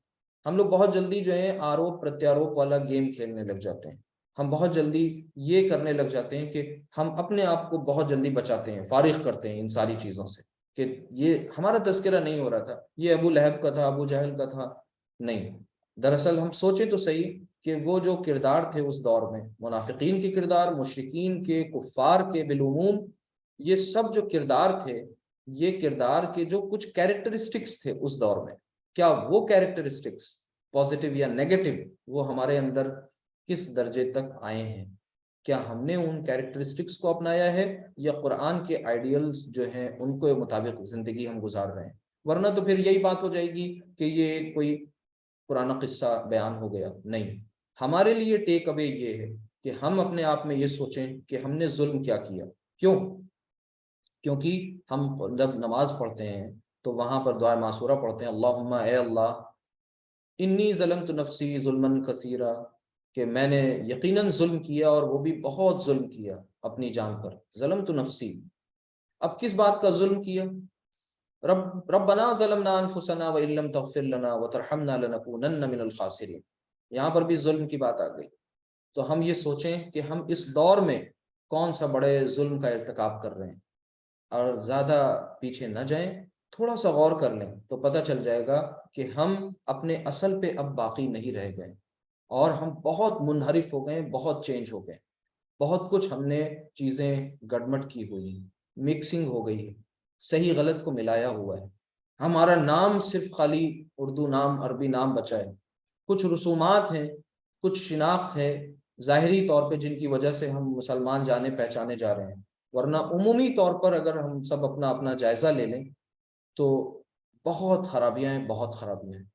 [SPEAKER 1] ہم لوگ بہت جلدی جو ہے آروپ پرتیاروپ والا گیم کھیلنے لگ جاتے ہیں، ہم بہت جلدی یہ کرنے لگ جاتے ہیں کہ ہم اپنے آپ کو بہت جلدی بچاتے ہیں، فارغ کرتے ہیں ان ساری چیزوں سے کہ یہ ہمارا تذکرہ نہیں ہو رہا تھا، یہ ابو لہب کا تھا، ابو جہل کا تھا، نہیں۔ دراصل ہم سوچیں تو صحیح کہ وہ جو کردار تھے اس دور میں، منافقین کے کردار، مشرکین کے، کفار کے بالعموم، یہ سب جو کردار تھے، یہ کردار کے جو کچھ کیریکٹرسٹکس تھے اس دور میں، کیا وہ کیریکٹرسٹکس پازیٹیو یا نیگیٹو وہ ہمارے اندر کس درجے تک آئے ہیں؟ کیا ہم نے ان کیریکٹرسٹکس کو اپنایا ہے یا قرآن کے آئیڈیلز جو ہیں ان کے مطابق زندگی ہم گزار رہے ہیں؟ ورنہ تو پھر یہی بات ہو جائے گی کہ یہ کوئی پرانا قصہ بیان ہو گیا۔ نہیں، ہمارے لیے ٹیک اوے یہ ہے کہ ہم اپنے آپ میں یہ سوچیں کہ ہم نے ظلم کیا کیا۔ کیوں؟ کیونکہ ہم جب نماز پڑھتے ہیں تو وہاں پر دعا معصورہ پڑھتے ہیں، اللہم اے اللہ انی ظلمت نفسی ظلمن کثیرا، کہ میں نے یقیناً ظلم کیا اور وہ بھی بہت ظلم کیا اپنی جان پر، ظلمت نفسی۔ اب کس بات کا ظلم کیا؟ ربنا ظلمنا انفسنا وان لم تغفر لنا وترحمنا لنکونن من الخاسرین، یہاں پر بھی ظلم کی بات آ گئی۔ تو ہم یہ سوچیں کہ ہم اس دور میں کون سا بڑے ظلم کا ارتکاب کر رہے ہیں، اور زیادہ پیچھے نہ جائیں، تھوڑا سا غور کر لیں تو پتہ چل جائے گا کہ ہم اپنے اصل پہ اب باقی نہیں رہ گئے، اور ہم بہت منحرف ہو گئے، بہت چینج ہو گئے، بہت کچھ ہم نے چیزیں گڑمٹ کی ہوئی، مکسنگ ہو گئی، صحیح غلط کو ملایا ہوا ہے۔ ہمارا نام صرف خالی اردو نام، عربی نام بچا ہے، کچھ رسومات ہیں، کچھ شناخت ہے ظاہری طور پہ جن کی وجہ سے ہم مسلمان جانے پہچانے جا رہے ہیں، ورنہ عمومی طور پر اگر ہم سب اپنا اپنا جائزہ لے لیں تو بہت خرابیاں ہیں، بہت خرابیاں ہیں۔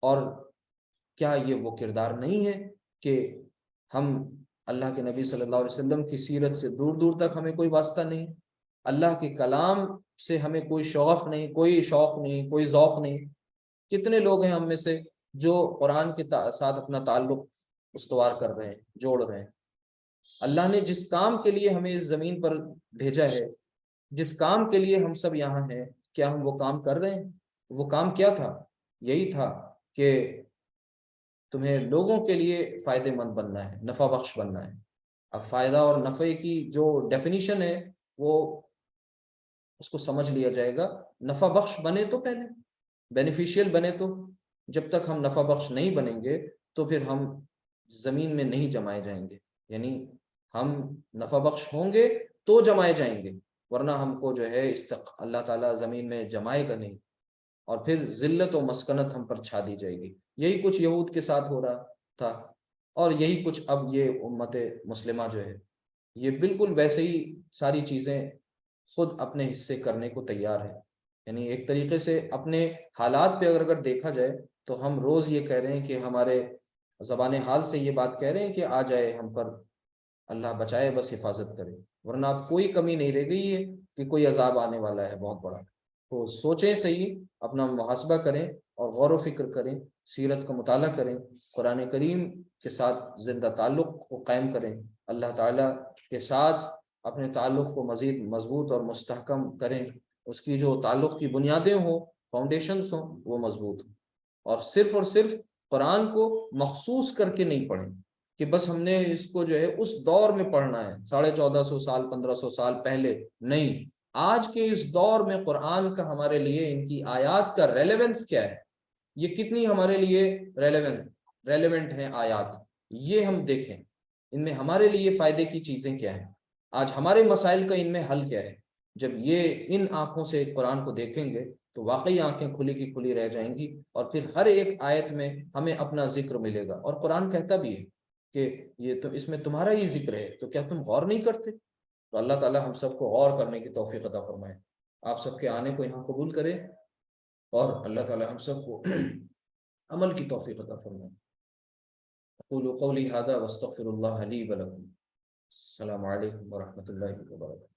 [SPEAKER 1] اور کیا یہ وہ کردار نہیں ہے کہ ہم اللہ کے نبی صلی اللہ علیہ وسلم کی سیرت سے دور دور تک ہمیں کوئی واسطہ نہیں، اللہ کے کلام سے ہمیں کوئی شوق نہیں، کوئی شوق نہیں، کوئی ذوق نہیں؟ کتنے لوگ ہیں ہم میں سے جو قرآن کے ساتھ اپنا تعلق استوار کر رہے ہیں، جوڑ رہے ہیں؟ اللہ نے جس کام کے لیے ہمیں اس زمین پر بھیجا ہے، جس کام کے لیے ہم سب یہاں ہیں، کیا ہم وہ کام کر رہے ہیں؟ وہ کام کیا تھا؟ یہی تھا کہ تمہیں لوگوں کے لیے فائدہ مند بننا ہے، نفع بخش بننا ہے۔ اب فائدہ اور نفع کی جو ڈیفینیشن ہے وہ اس کو سمجھ لیا جائے گا۔ نفع بخش بنے تو پہلے، بینیفیشیل بنے تو، جب تک ہم نفع بخش نہیں بنیں گے تو پھر ہم زمین میں نہیں جمائے جائیں گے، یعنی ہم نفع بخش ہوں گے تو جمائے جائیں گے، ورنہ ہم کو جو ہے اللہ تعالیٰ زمین میں جمائے گا نہیں، اور پھر ذلت و مسکنت ہم پر چھا دی جائے گی۔ یہی کچھ یہود کے ساتھ ہو رہا تھا، اور یہی کچھ اب یہ امت مسلمہ جو ہے یہ بالکل ویسے ہی ساری چیزیں خود اپنے حصے کرنے کو تیار ہے۔ یعنی ایک طریقے سے اپنے حالات پہ اگر دیکھا جائے تو ہم روز یہ کہہ رہے ہیں کہ ہمارے زبان حال سے یہ بات کہہ رہے ہیں کہ آ جائے ہم پر، اللہ بچائے، بس حفاظت کرے، ورنہ اب کوئی کمی نہیں رہ گئی ہے کہ کوئی عذاب آنے والا ہے بہت بڑا۔ تو سوچیں صحیح، اپنا محاسبہ کریں اور غور و فکر کریں، سیرت کا مطالعہ کریں، قرآن کریم کے ساتھ زندہ تعلق کو قائم کریں، اللہ تعالیٰ کے ساتھ اپنے تعلق کو مزید مضبوط اور مستحکم کریں، اس کی جو تعلق کی بنیادیں ہوں، فاؤنڈیشنز ہوں، وہ مضبوط ہوں، اور صرف قرآن کو مخصوص کر کے نہیں پڑھیں کہ بس ہم نے اس کو جو ہے اس دور میں پڑھنا ہے 1450 سال 1500 سال پہلے، نہیں، آج کے اس دور میں قرآن کا ہمارے لیے، ان کی آیات کا ریلیونس کیا ہے، یہ کتنی ہمارے لیے ریلیونٹ ہیں آیات، یہ ہم دیکھیں، ان میں ہمارے لیے فائدے کی چیزیں کیا ہیں، آج ہمارے مسائل کا ان میں حل کیا ہے۔ جب یہ ان آنکھوں سے قرآن کو دیکھیں گے تو واقعی آنکھیں کھلی کی کھلی رہ جائیں گی، اور پھر ہر ایک آیت میں ہمیں اپنا ذکر ملے گا، اور قرآن کہتا بھی ہے کہ یہ تو اس میں تمہارا ہی ذکر ہے، تو کیا تم غور نہیں کرتے؟ تو اللہ تعالی ہم سب کو غور کرنے کی توفیق عطا فرمائے، آپ سب کے آنے کو یہاں قبول کرے، اور اللہ تعالی ہم سب کو عمل کی توفیق عطا فرمائے۔ اقول قولی ھذا واستغفر اللہ لی ولکم۔ السلام علیکم ورحمۃ اللہ وبرکاتہ۔